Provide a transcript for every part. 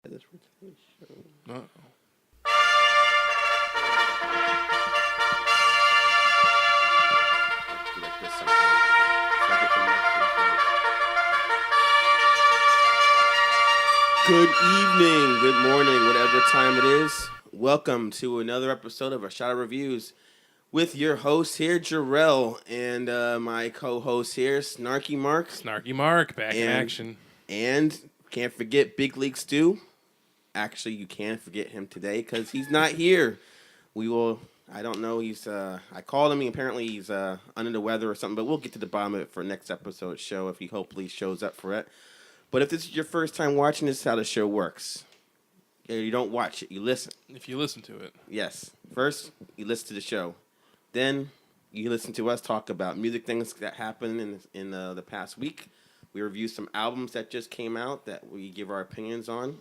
This for today's show. Uh-oh. Do like this sometimes. So I get the next one. Good evening, good morning, whatever time it is. Welcome to another episode of A Shot of Reviews with your host here, Jarrell, and my co-host here, Snarky Mark. Snarky Mark, back in action. And can't forget Big League Stu. Actually, you can't forget him today because he's not here. I don't know, I called him, apparently he's under the weather or something, but we'll get to the bottom of it for next episode's show if he hopefully shows up for it. But if this is your first time watching, this is how the show works. You don't watch it, you listen. If you listen to it. Yes. First, you listen to the show. Then, you listen to us talk about music things that happened in the past week. We review some albums that just came out that we give our opinions on.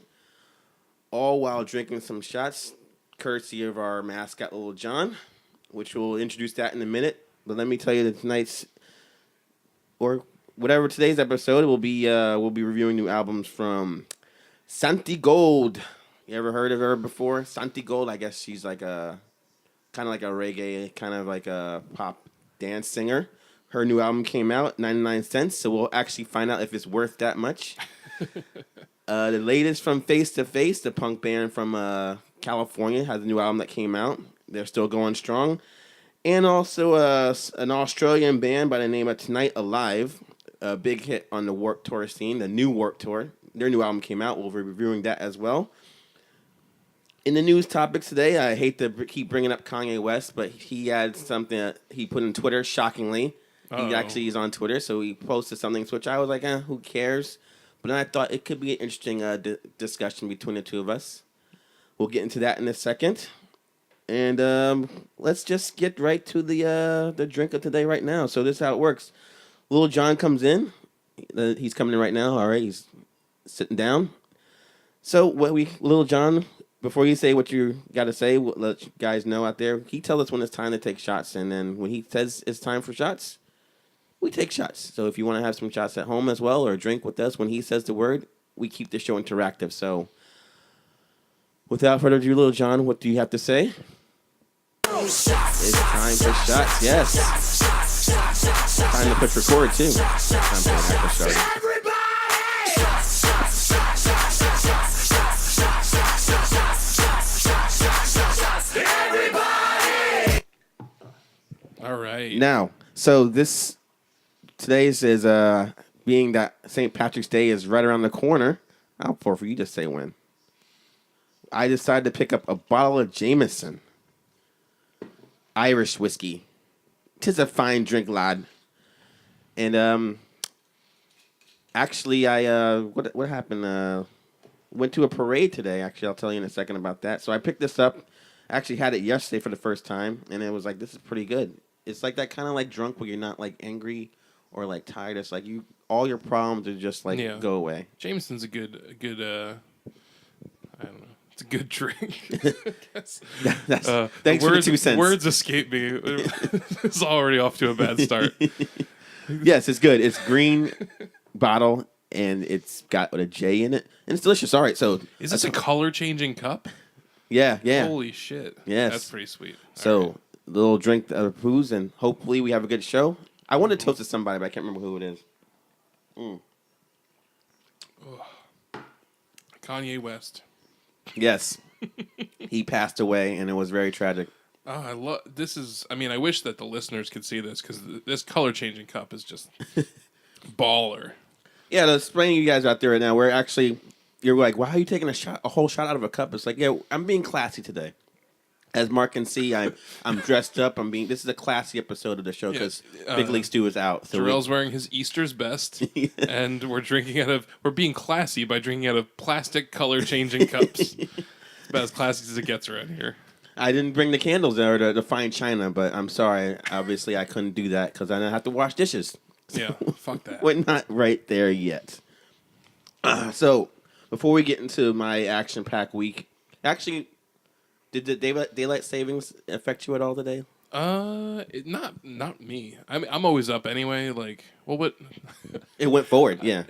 All while drinking some shots, courtesy of our mascot, Little John, which we'll introduce that in a minute. But let me tell you that tonight's, or whatever today's episode, we'll be reviewing new albums from Santigold. You ever heard of her before? Santigold, I guess she's like kind of like a reggae, kind of like a pop dance singer. Her new album came out, 99 cents, so we'll actually find out if it's worth that much. The latest from Face to Face, the punk band from California, has a new album that came out. They're still going strong. And also an Australian band by the name of Tonight Alive, a big hit on the Warped Tour scene, the new Warped Tour. Their new album came out. We'll be reviewing that as well. In the news topics today, I hate to keep bringing up Kanye West, but he had something that he put on Twitter, shockingly. He actually is on Twitter, so he posted something, which I was like, who cares? But then I thought it could be an interesting discussion between the two of us. We'll get into that in a second. And let's just get right to the drink of today right now. So this is how it works. Little John comes in. He's coming in right now. All right, he's sitting down. So Little John, before you say what you got to say, we'll let you guys know out there. He tells us when it's time to take shots. And then when he says it's time for shots, we take shots. So if you want to have some shots at home as well or drink with us when he says the word, we keep the show interactive. So without further ado, Little John, what do you have to say? It's time for shots, yes. Time to push record, too. Time for the start. All right. Now, so today's is being that St. Patrick's Day is right around the corner. I'll pour for you to say when. I decided to pick up a bottle of Jameson Irish whiskey. 'Tis a fine drink, lad. And actually, I what happened? Went to a parade today. Actually, I'll tell you in a second about that. So I picked this up. Actually, had it yesterday for the first time, and it was like, this is pretty good. It's like that kind of like drunk where you're not like angry or like tired. It's like all your problems are just like go away. Jameson's a good I don't know. It's a good drink. Thanks for the 2 cents. Words escape me. It's already off to a bad start. Yes, it's good. It's green bottle, and it's got a J in it, and it's delicious. All right, so is this a color-changing cup? Yeah. Holy shit. Yes. That's pretty sweet. So, little drink of booze, and hopefully we have a good show. I want to toast to somebody, but I can't remember who it is. Kanye West. Yes. He passed away, and it was very tragic. Oh, I love this. I wish that the listeners could see this because this color-changing cup is just baller. Yeah, to explain to you guys out there right now, you're like, why are you taking a whole shot out of a cup? It's like, yeah, I'm being classy today. As Mark can see, I'm dressed up. This is a classy episode of the show because Big League Stu is out. So Jarrell's wearing his Easter's best, and we're being classy by drinking out of plastic color-changing cups. It's about as classy as it gets around here. I didn't bring the candles there to fine china, but I'm sorry. Obviously, I couldn't do that because I didn't have to wash dishes. So yeah, fuck that. We're not right there yet. So, before we get into my action-packed week, actually, did the daylight savings affect you at all today? Not me. I'm always up anyway. Like, well, what? It went forward, yeah.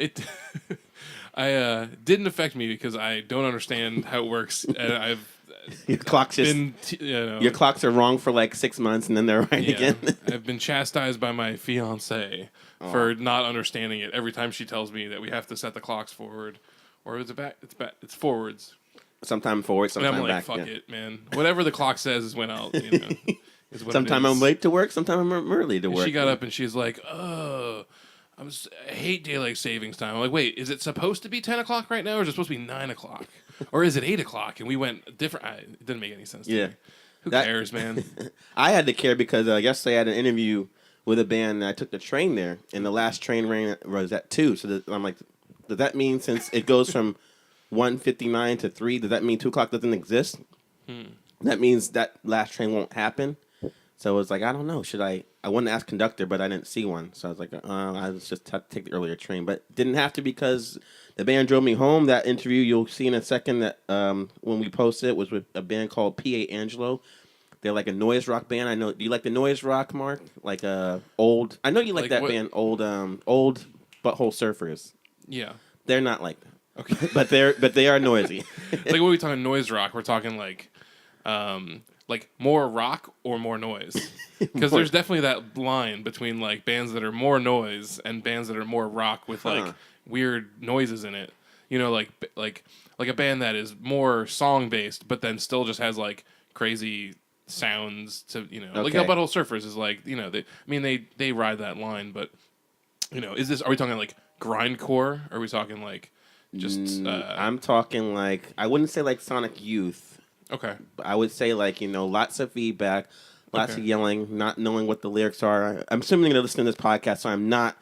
I didn't affect me because I don't understand how it works, and I've Your clocks your clocks are wrong for like 6 months and then they're right again. I've been chastised by my fiance for not understanding it. Every time she tells me that we have to set the clocks forward, or is it back? It's forwards. Sometime forward, sometime and I'm like, back. fuck it, man. Whatever the clock says is when I'll. Is what sometime I'm late to work. Sometime I'm early to work. She got up and she's like, "Oh, I hate daylight savings time." I'm like, "Wait, is it supposed to be 10 o'clock right now, or is it supposed to be 9 o'clock, or is it 8 o'clock?" And we went different. It didn't make any sense. To me. Who cares, man? I had to care because yesterday I had an interview with a band. And I took the train there, and the last train was at 2. So I'm like, does that mean since it goes from 1:59 to 3, does that mean 2 o'clock doesn't exist? That means that last train won't happen. So I was like, I don't know. Should I wanted to ask conductor, but I didn't see one. So I was like, I was just take the earlier train. But didn't have to because the band drove me home. That interview you'll see in a second that when we posted it was with a band called P.A. Angelo. They're like a noise rock band. I know. Do you like the noise rock, Mark? Like old. I know you like that what? Band, old Butthole Surfers. Yeah. They're not like that. Okay. but they are noisy. Like what are we talking noise rock? We're talking like more rock or more noise, because there's definitely that line between like bands that are more noise and bands that are more rock with like weird noises in it. You know, like a band that is more song based, but then still just has like crazy sounds to like how Butthole Surfers is like they ride that line, but are we talking like grindcore? Or are we talking like just? I'm talking like I wouldn't say like Sonic Youth. Okay. I would say like, lots of feedback, lots of yelling, not knowing what the lyrics are. I'm assuming you're listening to this podcast, so I'm not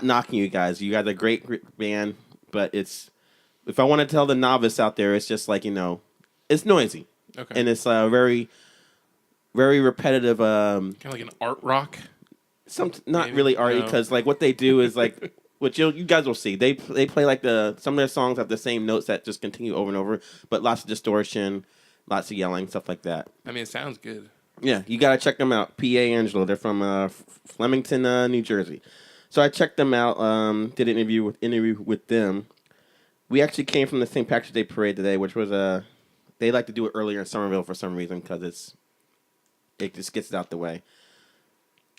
knocking you guys. You guys are a great band, but if I want to tell the novice out there, it's just like, it's noisy. Okay. And it's very, very repetitive. Kind of like an art rock? Not maybe? Really arty, because like what they do is like... Which you guys will see. They play like some of their songs have the same notes that just continue over and over, but lots of distortion, lots of yelling, stuff like that. I mean, it sounds good. Yeah, you gotta check them out. P.A. Angelo, they're from Flemington, New Jersey. So I checked them out. Did an interview with them. We actually came from the St. Patrick's Day parade today, which was they like to do it earlier in Somerville for some reason because it just gets it out the way.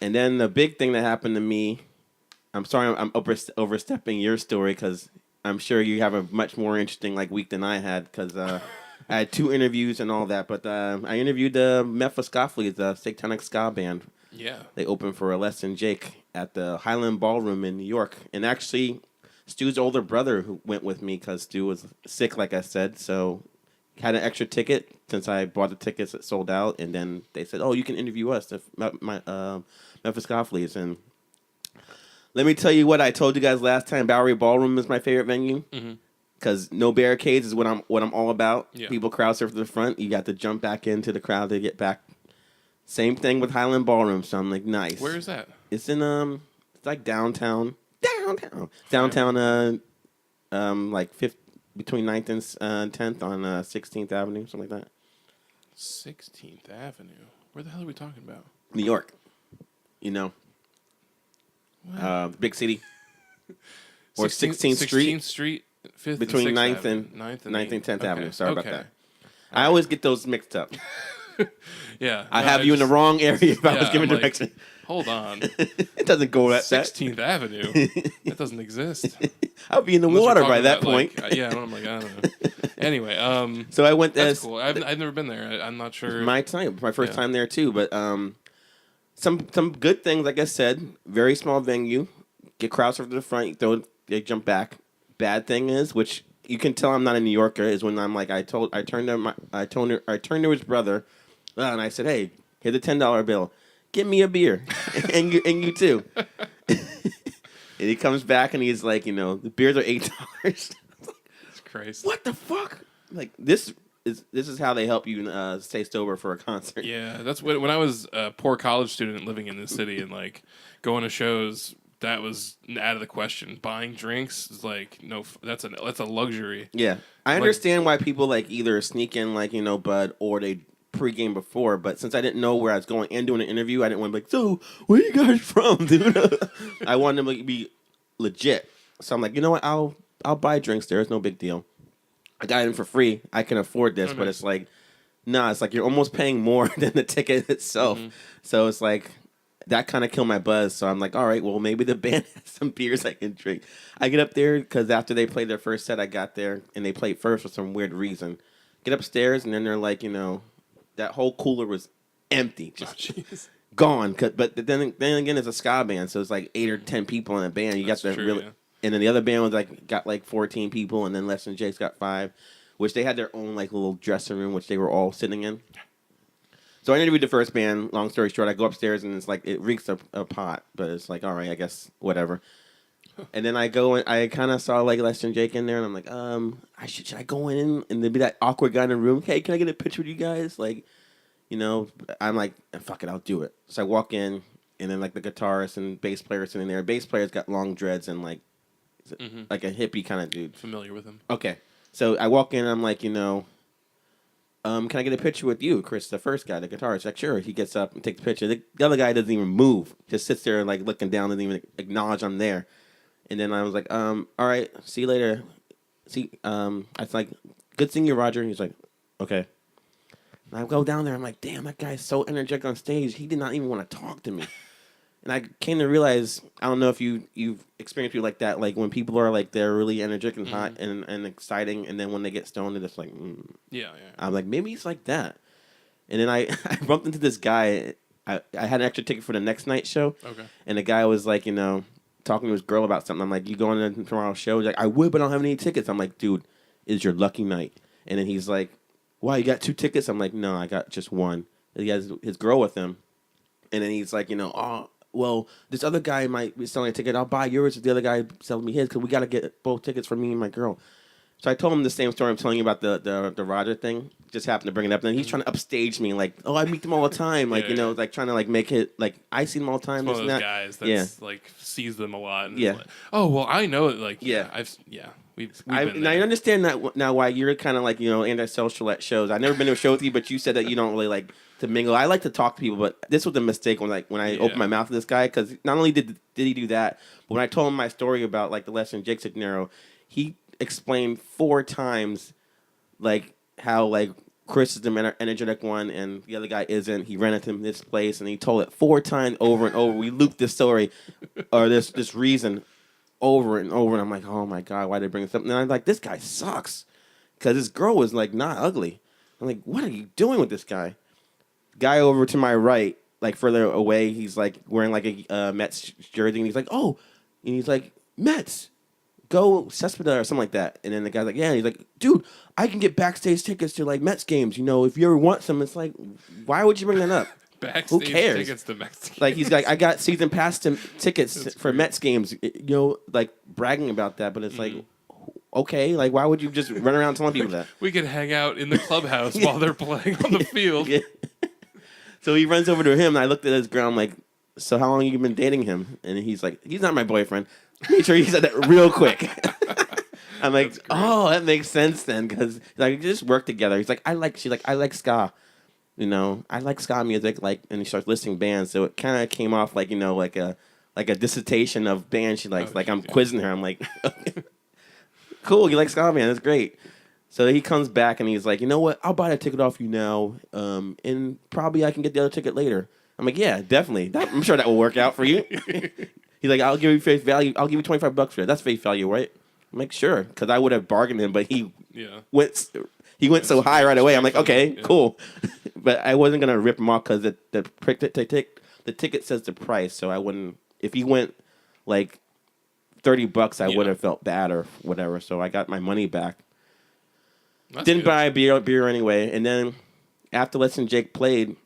And then the big thing that happened to me. I'm sorry I'm overstepping your story because I'm sure you have a much more interesting week than I had because I had 2 interviews and all that. But I interviewed Mephiskapheles, the satanic ska band. Yeah. They opened for Les and Jake at the Highland Ballroom in New York. And actually, Stu's older brother who went with me because Stu was sick, like I said. So had an extra ticket since I bought the tickets that sold out. And then they said, you can interview us, Mephiskapheles. And... let me tell you what I told you guys last time. Bowery Ballroom is my favorite venue because no barricades is what I'm all about. Yeah. People crowd surf to the front. You got to jump back into the crowd to get back. Same thing with Highland Ballroom. So I'm like, nice. Where is that? It's in it's like downtown, between 9th and 10th on 16th Avenue, something like that. 16th Avenue. Where the hell are we talking about? New York. Big city. Or 16th Street. 16th Street, 5th between and 9th and 9th and 10th Avenue. Sorry about that. I always get those mixed up. Yeah. I have you in the wrong area if I was giving direction. Hold on. It doesn't go that 16th Avenue. That doesn't exist. I'll be in the water by that point. I don't know. Anyway, so I went there. That's cool. I've never been there. I'm not sure. My first time there too, but some good things, like I said, very small venue. Get crowds over to the front, they jump back. Bad thing is, which you can tell I'm not a New Yorker, is when I'm like I turned to his brother, and I said, "Hey, here's a $10 bill. Get me a beer, and you too." And he comes back and he's like, the beers are $8. That's crazy. What the fuck? Like this is how they help you stay sober for a concert. Yeah, that's when I was a poor college student living in this city and going to shows. That was out of the question. Buying drinks is no. That's a luxury. Yeah, I understand why people either sneak in Bud or they pregame before. But since I didn't know where I was going and doing an interview, I didn't want to be so where you guys from, dude? I wanted them to be legit. So I'm like, you know what? I'll I'll buy drinks there. It's no big deal. I got in for free. I can afford this, but it's like, nah, it's like you're almost paying more than the ticket itself. So it's like, that kind of killed my buzz. So I'm like, all right, well, maybe the band has some beers I can drink. I get up there because after they played their first set, I got there and they played first for some weird reason. Get upstairs and then they're like, that whole cooler was empty, just gone. But then again, it's a ska band, so it's like 8 or 10 people in a band. You got the really, and then the other band was got 14 people, and then Less Than Jake's got 5, which they had their own little dressing room, which they were all sitting in. So I interviewed the first band. Long story short, I go upstairs and it's like it reeks of a pot, but it's like, all right, I guess whatever. And then I go and I kind of saw Less Than Jake in there, and I'm like, should I go in and there'd be that awkward guy in the room? Hey, can I get a picture with you guys? I'm like, fuck it, I'll do it. So I walk in, and then the guitarist and bass player sitting there. Bass player's got long dreads and like a hippie kind of dude. Familiar with him? Okay, so I walk in, and I'm like, can I get a picture with you, Chris, the first guy, the guitarist? Like, sure. He gets up and takes a picture. The other guy doesn't even move. Just sits there looking down, doesn't even acknowledge I'm there. And then I was like, all right, see you later. I was like, good seeing you, Roger. And he's like, okay. And I go down there. I'm like, damn, that guy's so energetic on stage. He did not even want to talk to me. And I came to realize, I don't know if you've experienced people like that, when people are they're really energetic and hot and exciting, and then when they get stoned, they're just like, Yeah. I'm like, maybe he's like that. And then I bumped into this guy. I had an extra ticket for the next night show. Okay. And the guy was talking to his girl about something. I'm like, you going to tomorrow's show? He's like, I would, but I don't have any tickets. I'm like, dude, it's your lucky night. And then he's like, wow, you got 2 tickets? I'm like, no, I got just 1. And he has his girl with him. And then he's like, oh, well, this other guy might be selling a ticket. I'll buy yours if the other guy sells me his, because we got to get both tickets for me and my girl. So I told him the same story I'm telling you about the Roger thing. Just happened to bring it up. And then he's trying to upstage me, oh, I meet them all the time. Trying to make it, I see them all the time. It's one of those guys that's, sees them a lot. And oh, well, I know it. We've been there. I understand that now why you're kind of antisocial at shows. I've never been to a show with you, but you said that you don't really like to mingle. I like to talk to people, but this was a mistake when I opened my mouth to this guy, because not only did he do that, but when I told him my story about the Les and Jake scenario, he explained 4 times how Chris is the energetic one and the other guy isn't. He rented him this place, and he told it 4 times over and over. We looped this story or this reason over and over, and I'm like, oh my god, why did they bring this up? And I'm like, this guy sucks, because this girl was not ugly. I'm like, what are you doing with this guy? Guy over to my right, further away, he's wearing a Mets jersey, and he's like, oh, and he's like, Mets, go Cespedes or something like that. And then the guy's like, yeah, and he's like, dude, I can get backstage tickets to Mets games. If you ever want some. It's like, why would you bring that up? Backstage who cares? Tickets to Mets games. He's like, I got season pass tickets for Mets games. Bragging about that, but it's okay, why would you just run around telling people that? We could hang out in the clubhouse while they're playing on the field. Yeah. So he runs over to him, and I looked at his girl. I'm like, so how long have you been dating him? And he's like, he's not my boyfriend. Made sure he said that real quick. I'm like, oh, that makes sense then, because you just work together. She's like, I like ska. I like ska music, and he starts listing bands. So it kind of came off like a dissertation of bands she likes. I'm quizzing her. I'm like, cool, you like ska, man? That's great. So he comes back and he's like, you know what? I'll buy the ticket off you now, and probably I can get the other ticket later. I'm like, yeah, definitely. I'm sure that will work out for you. He's like, I'll give you face value. I'll give you $25 for it. That's face value, right? I'm like, sure, because I would have bargained him, but he went so high right away. I'm like, okay, cool. But I wasn't gonna rip him off because the ticket says the price, so I wouldn't. If he went $30, I would have felt bad or whatever. So I got my money back. Didn't buy a beer anyway. And then after Les and Jake played,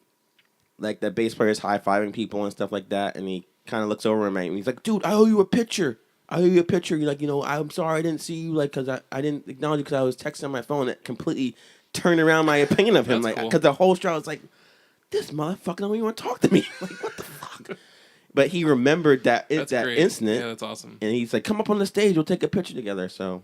the bass player's high-fiving people and stuff like that, and he kind of looks over at me and he's like, dude, I owe you a picture. You're like, I'm sorry I didn't see you, because I didn't acknowledge you because I was texting on my phone. It completely turned around my opinion of him. Because cool. The whole show I was like, this motherfucker don't even want to talk to me. What the fuck? But he remembered that incident. Yeah, that's awesome. And he's like, come up on the stage, we'll take a picture together. So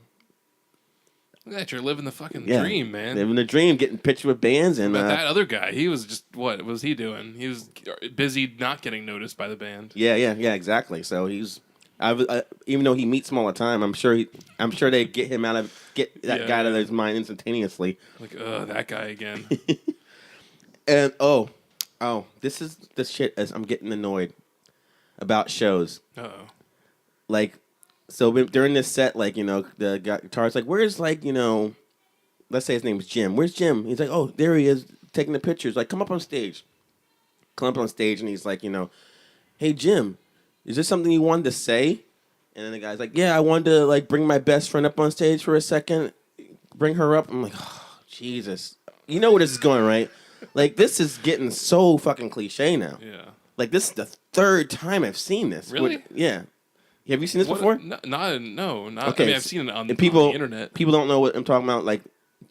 look at that, you're living the fucking dream, man. Living the dream, getting pictures with bands. And but that other guy, he was just, what was he doing? He was busy not getting noticed by the band. Yeah, exactly. So he's Even though he meets them all the time, I'm sure they get that guy out of his mind instantaneously. Like, that guy again. And this shit as I'm getting annoyed about shows. Uh-oh. Like, so during this set, like, you know, the guitarist like, where's, like, you know, let's say his name is Jim. Where's Jim? He's like, oh, there he is taking the pictures. Like, come up on stage. And he's like, you know, hey, Jim, is there something you wanted to say? And then the guy's like, yeah, I wanted to, like, bring my best friend up on stage for a second. Bring her up. I'm like, oh, Jesus. You know where this is going, right? Like, this is getting so fucking cliche now. Yeah. Like, this is the third time I've seen this. Really? Yeah. Have you seen this before? No. Okay, I mean, I've seen it on the internet. People don't know what I'm talking about. Like,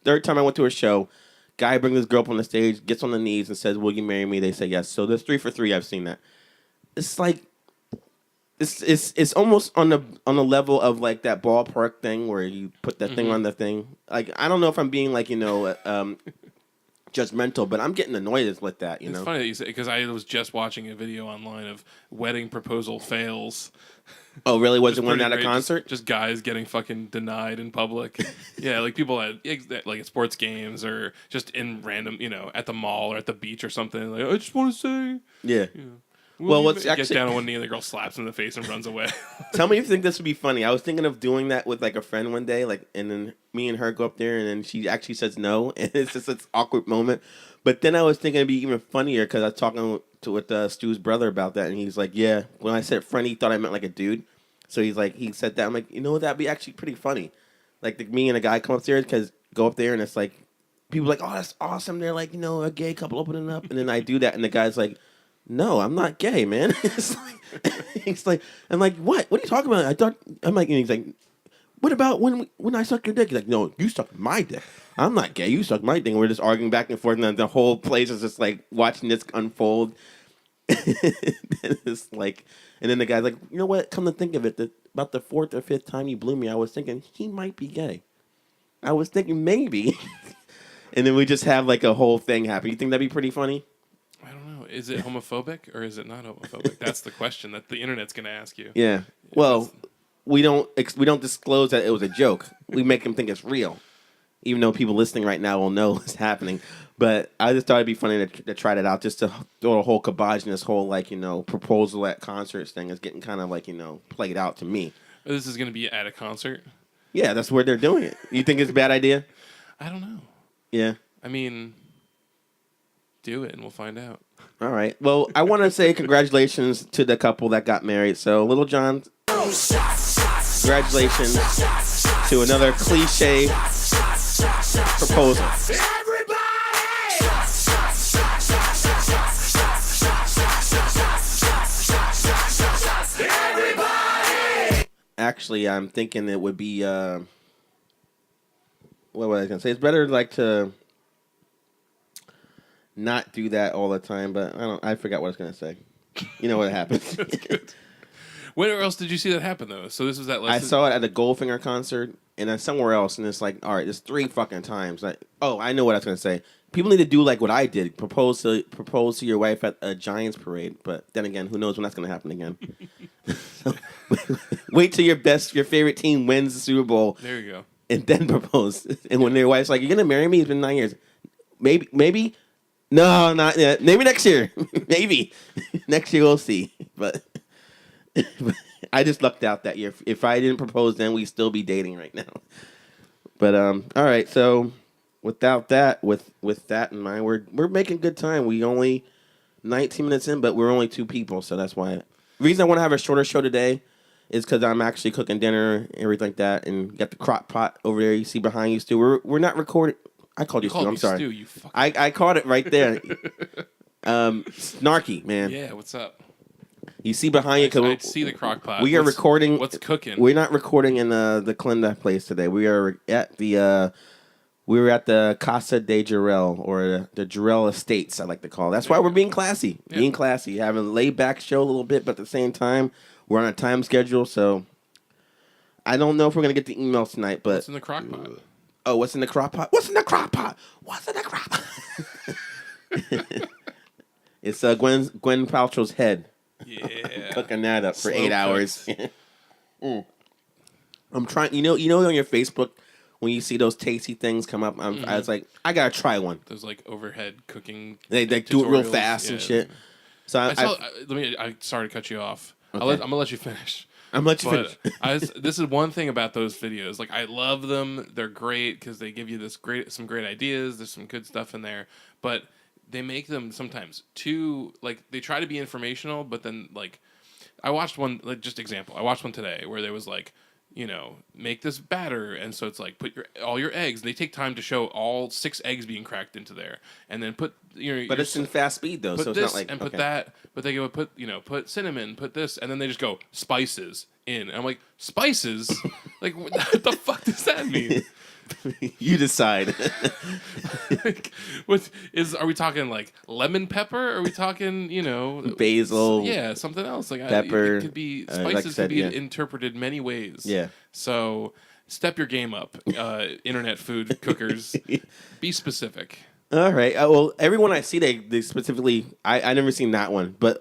third time I went to a show, guy brings this girl up on the stage, gets on the knees and says, will you marry me? They say yes. So there's 3 for 3. I've seen that. It's like, it's almost on the level of like that ballpark thing where you put that thing on the thing. Like, I don't know if I'm being like, you know, judgmental, but I'm getting annoyed with that. You know, it's funny that you say, because I was just watching a video online of wedding proposal fails. Oh, really? Was it one at a concert? Just guys getting fucking denied in public. Yeah, like people at sports games or just in random, you know, at the mall or at the beach or something. Like, I just want to say, yeah. You know, well, what's gets actually down on one knee and the girl slaps him in the face and runs away. Tell me if you think this would be funny. I was thinking of doing that with like a friend one day, like, and then me and her go up there, and then she actually says no, and it's just this awkward moment. But then I was thinking it'd be even funnier because I was talking with Stu's brother about that, and he's like, "Yeah, when I said friend, he thought I meant like a dude." So he's like, he said that. I'm like, you know, that'd be actually pretty funny. Like, me and a guy come upstairs go up there, and it's like people are like, "Oh, that's awesome." They're like, you know, a gay couple opening up, and then I do that, and the guy's like, no, I'm not gay, man. He's like, I'm like, what? What are you talking about? I'm like, and he's like, what about when I suck your dick? He's like, no, you suck my dick. I'm not gay. You suck my dick. And we're just arguing back and forth, and then the whole place is just like watching this unfold. It's like, and then the guy's like, you know what? Come to think of it, about the 4th or 5th time you blew me, I was thinking he might be gay. I was thinking maybe. And then we just have like a whole thing happen. You think that'd be pretty funny? I don't know. Is it homophobic or is it not homophobic? That's the question that the internet's going to ask you. Yeah. Well, we don't disclose that it was a joke. We make them think it's real, even though people listening right now will know what's happening. But I just thought it'd be funny to try that out, just to throw a whole kibosh in this whole, like, you know, proposal at concerts thing is getting kind of like, you know, played out to me. This is going to be at a concert? Yeah, that's where they're doing it. You think it's a bad idea? I don't know. Yeah. I mean, do it and we'll find out. All right. Well, I want to say congratulations to the couple that got married. So, Little John, congratulations to another cliche proposal. Actually, I'm thinking it would be, what was I going to say? It's better like to not do that all the time, but I forgot what I was going to say. You know what happens. That's good. Where else did you see that happen, though? So this was that I saw it at a Goldfinger concert and then somewhere else, and it's like, all right, there's 3 fucking times. Like, oh, I know what I was going to say. People need to do like what I did, propose to your wife at a Giants parade. But then again, who knows when that's going to happen again? So, wait till your favorite team wins the Super Bowl. There you go. And then propose. And when their wife's like, "You're gonna marry me?" It's been 9 years. Maybe. No, not yet. Maybe next year. Maybe next year we'll see. But I just lucked out that year. If I didn't propose, then we'd still be dating right now. But all right. So without that, with that in mind, we're making good time. We only 19 minutes in, but we're only 2 people, so that's why. The reason I want to have a shorter show today is because I'm actually cooking dinner and everything like that, and got the crock pot over there. You see behind you, Stu. We're not recording. I called you Stu. I'm sorry. Stu, you fucking... I caught it right there. Snarky, man. Yeah, what's up? You see behind you. I see the crock pot. We are recording. What's cooking? We're not recording in the Clinda place today. We are at the Casa de Jarrell, or the Jarrell Estates, I like to call it. That's why we're being classy. Yeah. Being classy. Having a laid back show a little bit, but at the same time, we're on a time schedule, so I don't know if we're gonna get the emails tonight, but what's in the crock pot? Oh, what's in the crock pot? What's in the crock pot? What's in the crock pot? It's Gwen Paltrow's head. Yeah. Cooking that up for 8 hours. I'm trying. On your Facebook when you see those tasty things come up, I was like, I gotta try one. Those like overhead cooking. They do it real fast and shit. So I sorry to cut you off. Okay. I'm gonna let you finish. I'm gonna let you finish. This is one thing about those videos. Like I love them. They're great because they give you some great ideas. There's some good stuff in there, but they make them sometimes too like they try to be informational, but then like I watched one like just example. I watched one today where there was like, make this batter, and so it's like put all your eggs. They take time to show all 6 eggs being cracked into there, and then put But it's in fast speed though, so it's not like put that. But they go put cinnamon, put this, and then they just go spices in. And I'm like spices, like what the fuck does that mean? You decide. Like, are we talking like lemon pepper? Are we talking basil? Yeah, something else like pepper. It could be spices could be interpreted many ways. Yeah. So step your game up, internet food cookers. Be specific. All right. Well, everyone I see, they specifically, I never seen that one, but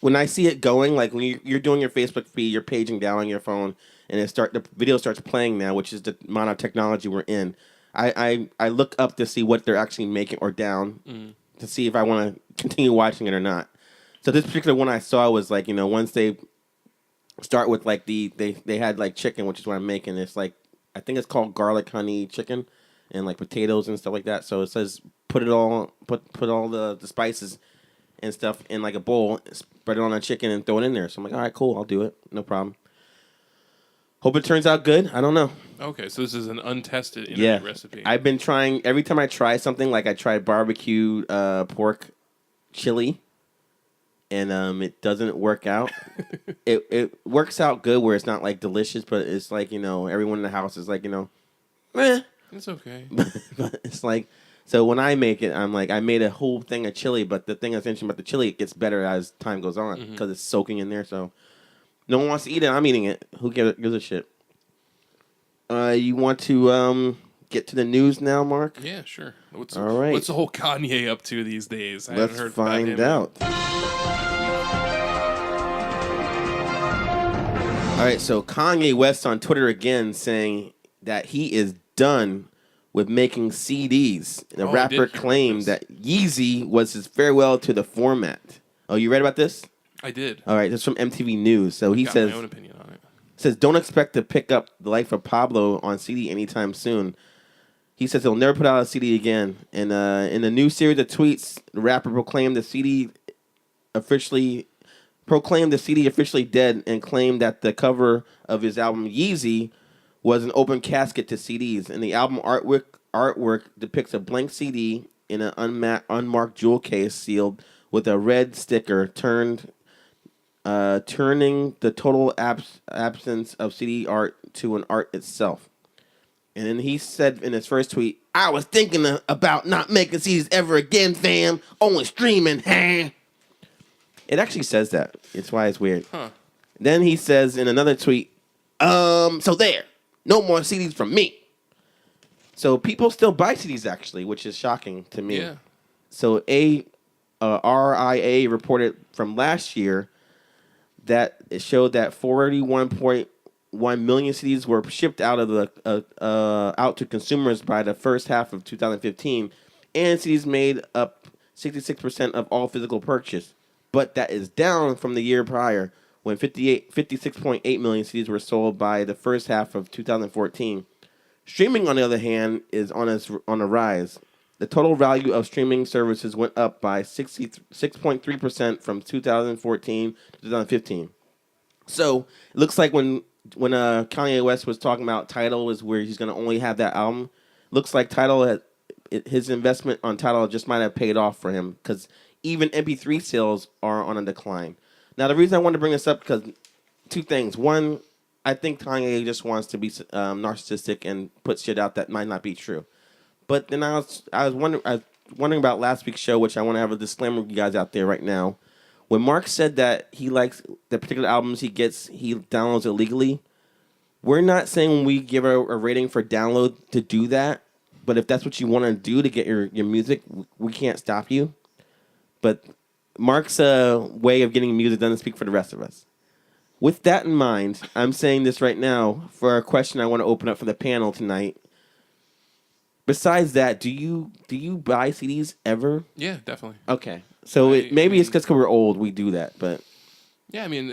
when I see it going, like when you're doing your Facebook feed, you're paging down on your phone, and the video starts playing now, which is the amount of technology we're in. I look up to see what they're actually making or down to see if I want to continue watching it or not. So this particular one I saw was like, once they start with like they had like chicken, which is what I'm making. It's like, I think it's called garlic honey chicken and like potatoes and stuff like that. So it says put all the spices and stuff in like a bowl, spread it on a chicken and throw it in there. So I'm like, all right, cool, I'll do it. No problem. Hope it turns out good. I don't know. Okay, so this is an untested internet recipe. I've been trying, every time I try something, like I tried barbecue pork chili, and it doesn't work out. It works out good where it's not like delicious, but it's like, everyone in the house is like, eh. It's okay. But it's like, so when I make it, I'm like, I made a whole thing of chili, but the thing that's interesting about the chili, it gets better as time goes on because it's soaking in there, so no one wants to eat it. I'm eating it. Who gives a shit? You want to get to the news now, Mark? Yeah, sure. All right. What's the whole Kanye up to these days? Let's find out. All right, so Kanye West on Twitter again saying that he is done with making CDs. The rapper claimed that Yeezy was his farewell to the format. Oh, you read about this? I did. All right, that's from MTV News. So he says, my own opinion on it. Says, don't expect to pick up The Life of Pablo on CD anytime soon. He says he'll never put out a CD again. And in the new series of tweets, the rapper proclaimed the CD officially dead and claimed that the cover of his album Yeezy was an open casket to CDs. And the album artwork depicts a blank CD in an unmarked jewel case sealed with a red sticker turning the total absence of CD art to an art itself. And then he said in his first tweet, I was thinking about not making CDs ever again, fam. Only streaming, huh? It actually says that. It's why it's weird. Huh. Then he says in another tweet, so there. No more CDs from me. So people still buy CDs, actually, which is shocking to me. Yeah. So RIA reported from last year that it showed that 41.1 million CDs were shipped out out to consumers by the first half of 2015, and CDs made up 66% of all physical purchase. But that is down from the year prior, when 56.8 million CDs were sold by the first half of 2014. Streaming, on the other hand, is on a rise. The total value of streaming services went up by 6.3% from 2014 to 2015. So it looks like when Kanye West was talking about Tidal is where he's going to only have that album, looks like Tidal his investment on Tidal just might have paid off for him, because even MP3 sales are on a decline. Now, the reason I wanted to bring this up, because two things. One, I think Kanye just wants to be narcissistic and put shit out that might not be true. But then I was wondering about last week's show, which I want to have a disclaimer with you guys out there right now. When Mark said that he likes the particular albums he downloads illegally, we're not saying when we give a rating for download to do that. But if that's what you want to do to get your music, we can't stop you. But Mark's way of getting music doesn't speak for the rest of us. With that in mind, I'm saying this right now for a question I want to open up for the panel tonight. Besides that, do you buy CDs ever? Yeah, definitely. Okay, so maybe it's because we're old we do that, but yeah, I mean,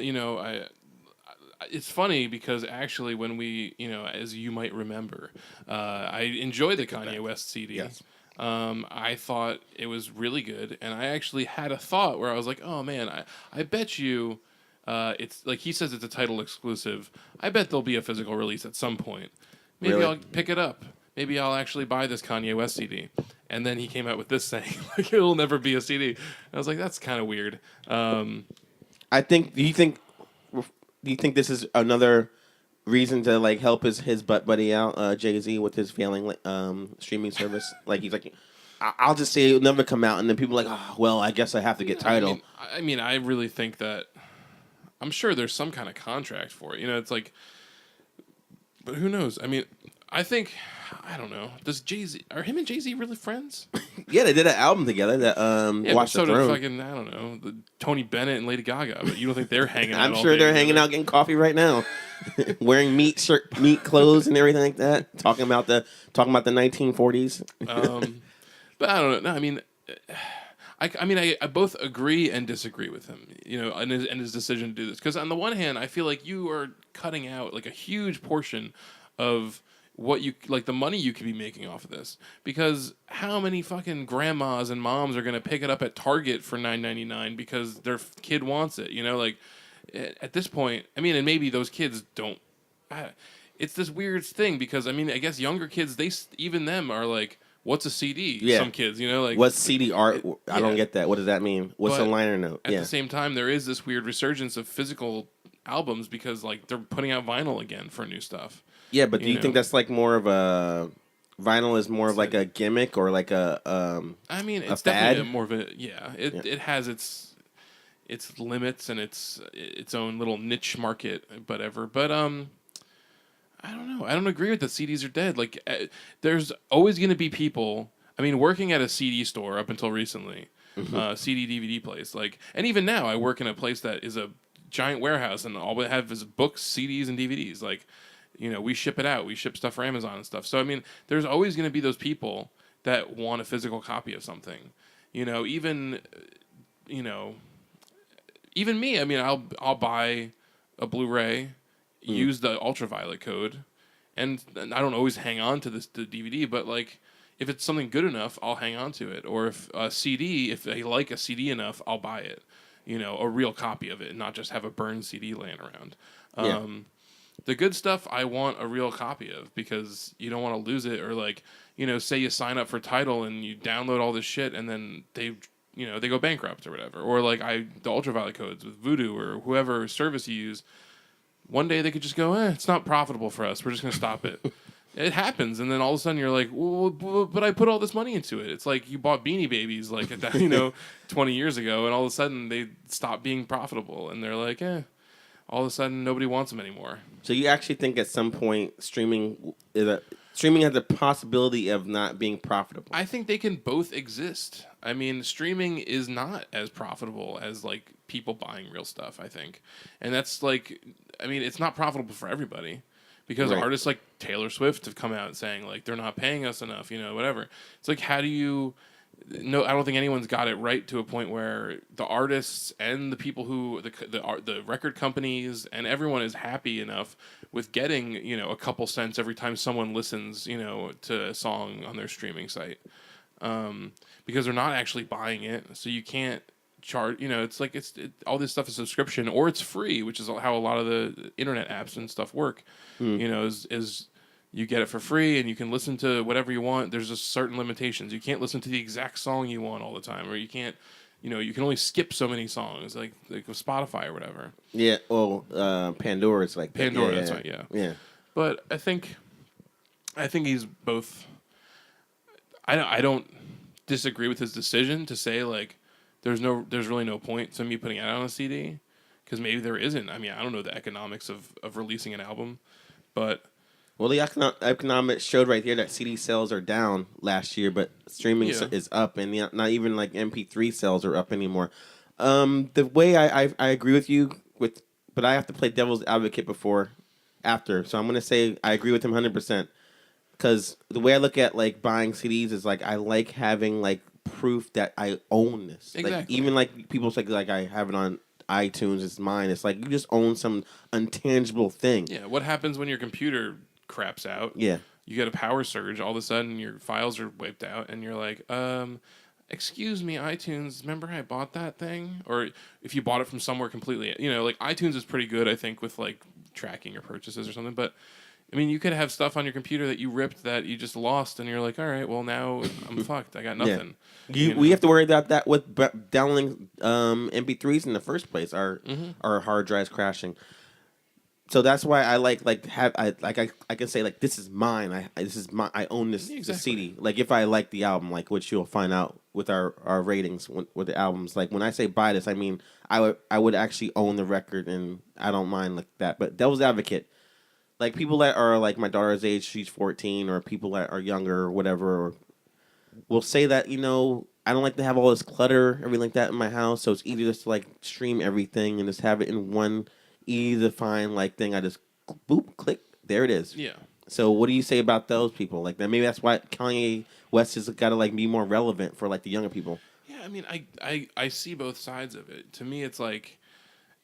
it's funny because actually, when we, as you might remember, I enjoyed the Kanye West CD. Yes. I thought it was really good, and I actually had a thought where I was like, "Oh man, I bet you, it's like he says it's a title exclusive. I bet there'll be a physical release at some point. Maybe Really? I'll pick it up. Maybe I'll actually buy this Kanye West CD." And then he came out with this saying, like, "It'll never be a CD." I was like, "That's kind of weird." I think. Do you think this is another reason to like help his butt buddy out, Jay-Z, with his failing streaming service? Like he's like, I'll just say it'll never come out, and then people are like, oh well, I guess I have to get Tidal. I really think that I'm sure there's some kind of contract for it. It's like, but who knows? I mean, I don't know. Are him and Jay-Z really friends? Yeah, they did an album together that Yeah, Watch but so the did Throne. fucking, I don't know, Tony Bennett and Lady Gaga. But you don't think they're hanging out? I'm all sure day they're together? hanging out getting coffee right now, wearing meat clothes and everything like that, talking about the 1940s. But I don't know. No, I mean, I both agree and disagree with him, and his decision to do this. Because on the one hand, I feel like you are cutting out like a huge portion of what you like the money you could be making off of this. Because how many fucking grandmas and moms are gonna pick it up at Target for $9.99 because their kid wants it? Like at this point, I mean, and maybe those kids don't. It's this weird thing because I mean, I guess younger kids, even them are like, what's a CD? Yeah. Some kids, like What's CD art? I don't yeah. get that. What does that mean? What's a liner note? At the same time, there is this weird resurgence of physical albums because like they're putting out vinyl again for new stuff. Yeah, but do you think that's like more of a vinyl is more of like a gimmick or like a I mean, it's fad? definitely more of a It has its limits and its own little niche market, whatever. But I don't know. I don't agree with the CDs are dead. Like there's always going to be people. I mean, working at a CD store up until recently, CD DVD place. Like, and even now, I work in a place that is a giant warehouse, and all we have is books, CDs, and DVDs. Like, we ship it out. We ship stuff for Amazon and stuff. So, I mean, there's always going to be those people that want a physical copy of something. Even me. I mean, I'll buy a Blu-ray, use the ultraviolet code, and I don't always hang on to the DVD, but like if it's something good enough, I'll hang on to it. Or if a CD, if I like a CD enough, I'll buy it. A real copy of it, and not just have a burned CD laying around. The good stuff I want a real copy of because you don't want to lose it, or like, say you sign up for Tidal and you download all this shit and then they go bankrupt or whatever. Or like the ultraviolet codes with Voodoo or whoever service you use, one day they could just go, it's not profitable for us. We're just going to stop it. It happens, and then all of a sudden you're like, well, but I put all this money into it. It's like you bought Beanie Babies like 20 years ago, and all of a sudden they stop being profitable, and they're like, all of a sudden nobody wants them anymore. So you actually think at some point streaming has the possibility of not being profitable? I think they can both exist. I mean, streaming is not as profitable as like people buying real stuff, I think. And that's like, I mean, it's not profitable for everybody. Because artists like Taylor Swift have come out saying like they're not paying us enough, whatever. It's like, how do you? No, I don't think anyone's got it right to a point where the artists and the people who the record companies and everyone is happy enough with getting a couple cents every time someone listens to a song on their streaming site, because they're not actually buying it, so you can't charge. It's like all this stuff is subscription or it's free, which is how a lot of the internet apps and stuff work. Is you get it for free and you can listen to whatever you want. There's just certain limitations. You can't listen to the exact song you want all the time, or you can't. You can only skip so many songs, like with Spotify or whatever. Yeah. Well, Pandora is like Pandora. Yeah, that's right. Yeah. Yeah. But I think he's both. I don't disagree with his decision to say like there's really no point to me putting it out on a CD, because maybe there isn't. I mean, I don't know the economics of releasing an album, but well, the economics showed right here that CD sales are down last year, but streaming is up, and not even like MP3 sales are up anymore. The way I agree with you with but I have to play devil's advocate after. So I'm gonna say I agree with him 100%. Because the way I look at like buying CDs is like I like having like proof that I own this. Exactly. Like even like people say like I have it on iTunes, it's mine. It's like you just own some intangible thing. Yeah. What happens when your computer craps out? Yeah. You get a power surge. All of a sudden, your files are wiped out, and you're like, excuse me, iTunes, remember I bought that thing? Or if you bought it from somewhere completely, like iTunes is pretty good, I think, with like tracking your purchases or something. But I mean, you could have stuff on your computer that you ripped that you just lost, and you're like, all right, well now I'm fucked. I got nothing. Yeah. We have to worry about that with downloading MP3s in the first place. Our hard drives crashing. So that's why I I can say like this is mine. I own this CD. Like if I like the album, like which you'll find out with our ratings with the albums. Like when I say buy this, I mean I would actually own the record, and I don't mind like that. But devil's advocate, like people that are like my daughter's age, she's 14, or people that are younger or whatever, will say that I don't like to have all this clutter, everything like that in my house. So it's easier just to like stream everything and just have it in one easy to find like thing. I just boop click, there it is. Yeah. So what do you say about those people? Like that, maybe that's why Kanye West has got to like be more relevant for like the younger people. Yeah, I mean, I see both sides of it. To me, it's like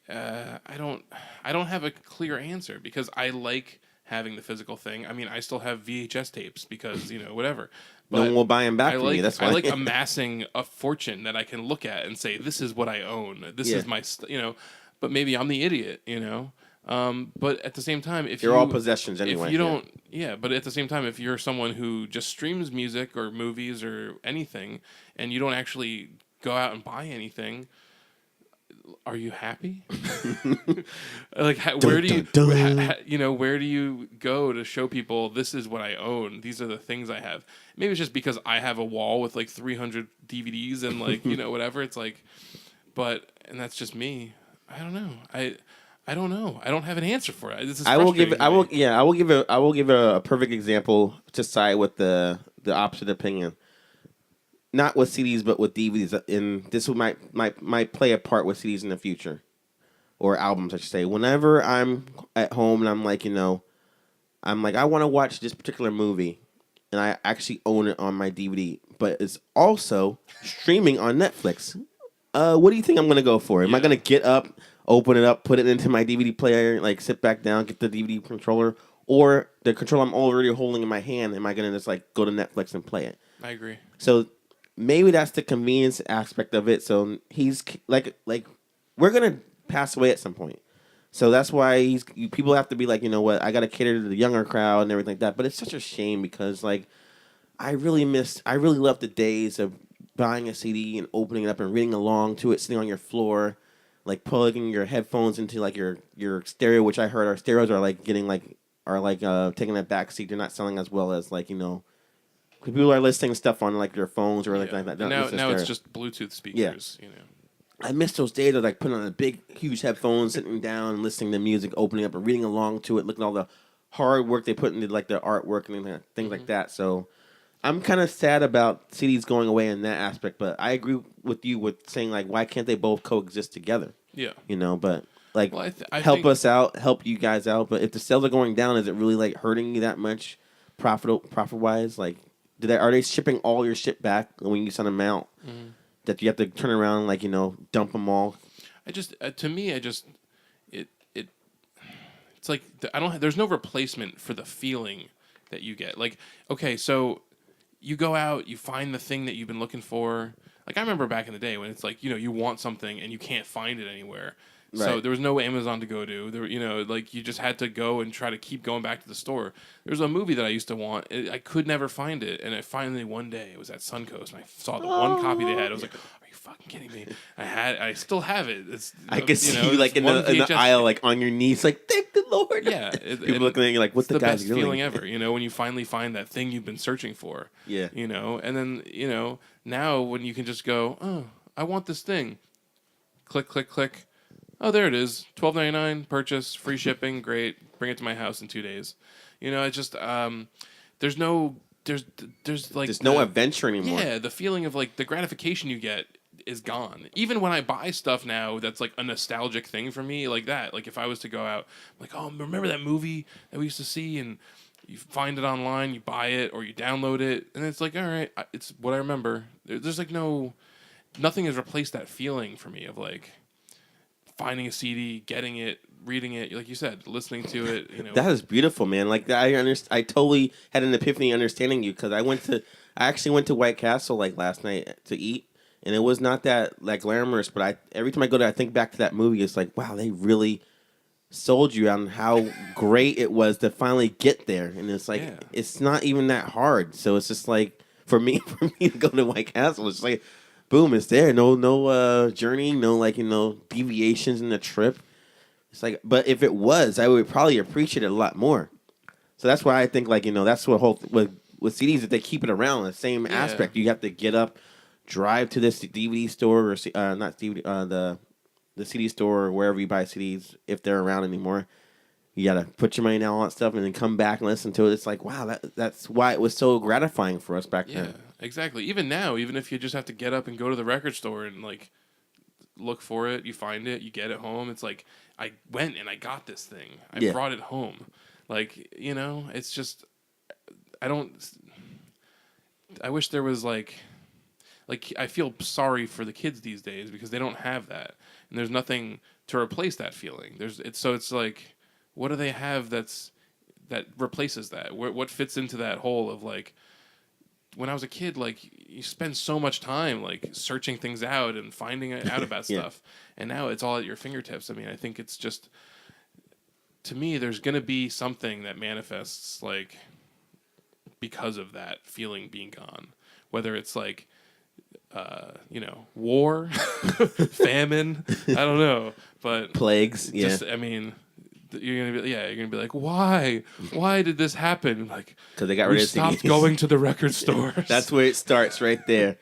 I don't have a clear answer because I like having the physical thing. I mean, I still have VHS tapes because whatever. But no one will buy them back from me. That's why I like amassing a fortune that I can look at and say, this is what I own. This is my But maybe I'm the idiot. But at the same time, if they're all possessions anyway. If you don't, but at the same time, if you're someone who just streams music or movies or anything, and you don't actually go out and buy anything, are you happy? Like, where do you, where do you go to show people this is what I own? These are the things I have. Maybe it's just because I have a wall with like 300 DVDs and like whatever. It's like, and that's just me. I don't know. I don't know. I don't have an answer for it. This is I will give a perfect example to side with the opposite opinion. Not with CDs, but with DVDs. And this might play a part with CDs in the future, or albums, I should say. Whenever I'm at home and I'm like, I want to watch this particular movie, and I actually own it on my DVD, but it's also streaming on Netflix. What do you think I'm gonna go for? Am I gonna get up, open it up, put it into my DVD player, like sit back down, get the DVD controller, or the controller I'm already holding in my hand? Am I gonna just like go to Netflix and play it? I agree. So maybe that's the convenience aspect of it. So he's like we're gonna pass away at some point. So that's why people have to be like, what? I gotta cater to the younger crowd and everything like that. But it's such a shame because like I really love the days of buying a CD and opening it up and reading along to it, sitting on your floor, like plugging your headphones into like your stereo, which I heard our stereos are like taking a back seat. They're not selling as well as like people are listening to stuff on like their phones or like that. Now it's just Bluetooth speakers. Yeah. I miss those days of like putting on a big, huge headphones, sitting down, and listening to music, opening up and reading along to it, looking at all the hard work they put into like the artwork and things like that. So I'm kind of sad about CDs going away in that aspect, but I agree with you with saying like, why can't they both coexist together? Yeah. But like, I help think us out, help you guys out. But if the sales are going down, is it really like hurting you that much profit wise? Like, are they shipping all your shit back when you send them out? Mm-hmm. That you have to turn around, like, dump them all? It's like there's no replacement for the feeling that you get. Like, okay, so you go out, you find the thing that you've been looking for. Like, I remember back in the day when it's like, you want something and you can't find it anywhere. Right. So there was no Amazon to go to. There, like you just had to go and try to keep going back to the store. There was a movie that I used to want. I could never find it, and finally one day it was at Suncoast, and I saw the one copy they had. I was like, "Are you fucking kidding me?" I still have it. I could see you like in the aisle, like on your knees, like thank the Lord. Yeah, people looking at you like, "What the guy's doing?" Best feeling ever. When you finally find that thing you've been searching for. Yeah. And then now when you can just go, "Oh, I want this thing," click, click, click. Oh, there it is. $12.99 purchase, free shipping, great. Bring it to my house in 2 days. It's just there's no adventure anymore. Yeah, the feeling of like the gratification you get is gone. Even when I buy stuff now that's like a nostalgic thing for me, like that. Like if I was to go out, I'm like, oh, remember that movie that we used to see, and you find it online, you buy it or you download it, and it's like, all right, it's what I remember. There's like nothing has replaced that feeling for me of like finding a CD, getting it, reading it, like you said, listening to it. That is beautiful, man. Like I totally had an epiphany understanding you because I actually went to White Castle like last night to eat, and it was not that like glamorous. But every time I go there, I think back to that movie. It's like, wow, they really sold you on how great it was to finally get there, and it's like it's not even that hard. So it's just like for me to go to White Castle, it's like boom, it's there. No journey, no deviations in the trip. It's like, but if it was, I would probably appreciate it a lot more. So that's why I think that's what with CDs, if they keep it around the same aspect, you have to get up, drive to this DVD store or not DVD the CD store or wherever you buy CDs if they're around anymore. You gotta put your money down on all that stuff and then come back and listen to it. It's like, wow, that's why it was so gratifying for us back then. Yeah, exactly. Even now, even if you just have to get up and go to the record store and like look for it, you find it, you get it home. It's like I went and I got this thing. I brought it home. Like, it's just I wish there was like I feel sorry for the kids these days because they don't have that. And there's nothing to replace that feeling. It's like, what do they have that replaces that? What fits into that hole of like, when I was a kid, like you spend so much time like searching things out and finding out about stuff, and now it's all at your fingertips. I mean, I think it's just, to me, there's gonna be something that manifests like because of that feeling being gone, whether it's like war, famine, I don't know, but plagues. Just, I mean, you're gonna be like, why did this happen? Like, because they got rid of stopped going to the record stores. That's where it starts, right there.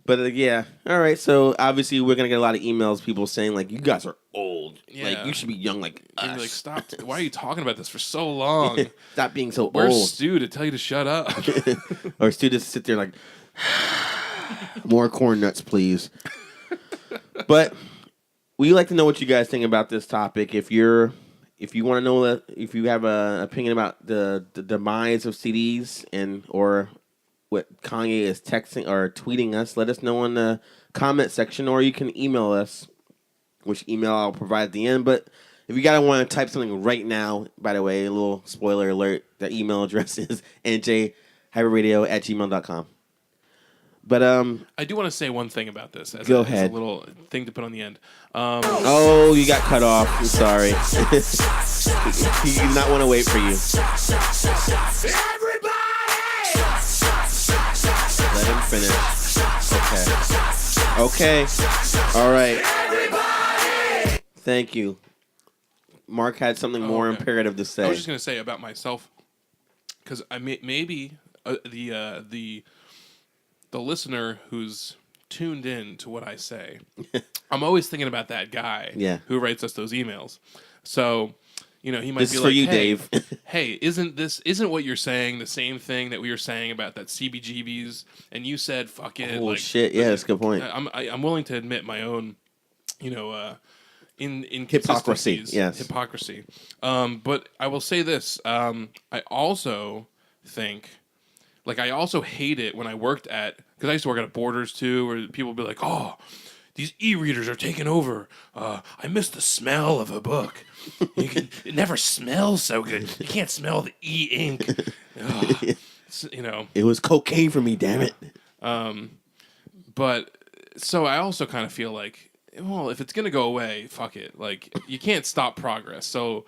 But all right. So obviously, we're gonna get a lot of emails, people saying like, "You guys are old. Like, you should be young, like us." Like, stop! Why are you talking about this for so long? Stop being so old. Where's Stu to tell you to shut up? Or Stu just sit there like, more corn nuts, please. But we like to know what you guys think about this topic. If you want to know if you have an opinion about the demise of CDs or what Kanye is texting or tweeting us, let us know in the comment section, or you can email us, which email I'll provide at the end. But if you want to type something right now, by the way, a little spoiler alert, the email address is njhyperradio@gmail.com. But I do want to say one thing about this. As Go ahead. As a little thing to put on the end. You got cut off. I'm sorry. He did not want to wait for you. Everybody! Let him finish. Okay. All right. Everybody! Thank you. Mark had something more imperative to say. I was just going to say about myself, because maybe the listener who's tuned in to what I say, I'm always thinking about that guy who writes us those emails. So, he might this be is like, for you, hey, Dave. Hey, isn't what you're saying the same thing that we were saying about that CBGBs? And you said, fuck it. Oh, shit. Yeah, that's a good point. I'm willing to admit my own, in hypocrisy. Yes. Hypocrisy. But I will say this. I also think, like, I also hate it when I worked because I used to work at a Borders too, where people would be like, oh, these e-readers are taking over. I miss the smell of a book. It never smells so good. You can't smell the e-ink. It was cocaine for me, damn it. But so I also kind of feel like, well, if it's going to go away, fuck it. Like, you can't stop progress. So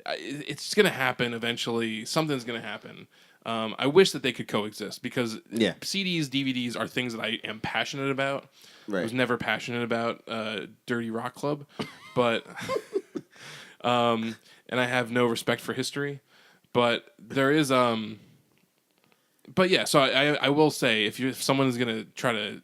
it's going to happen eventually. Something's going to happen. I wish that they could coexist because CDs, DVDs are things that I am passionate about. Right. I was never passionate about Dirty Rock Club, but and I have no respect for history. But there is but yeah. So I will say if someone's gonna try to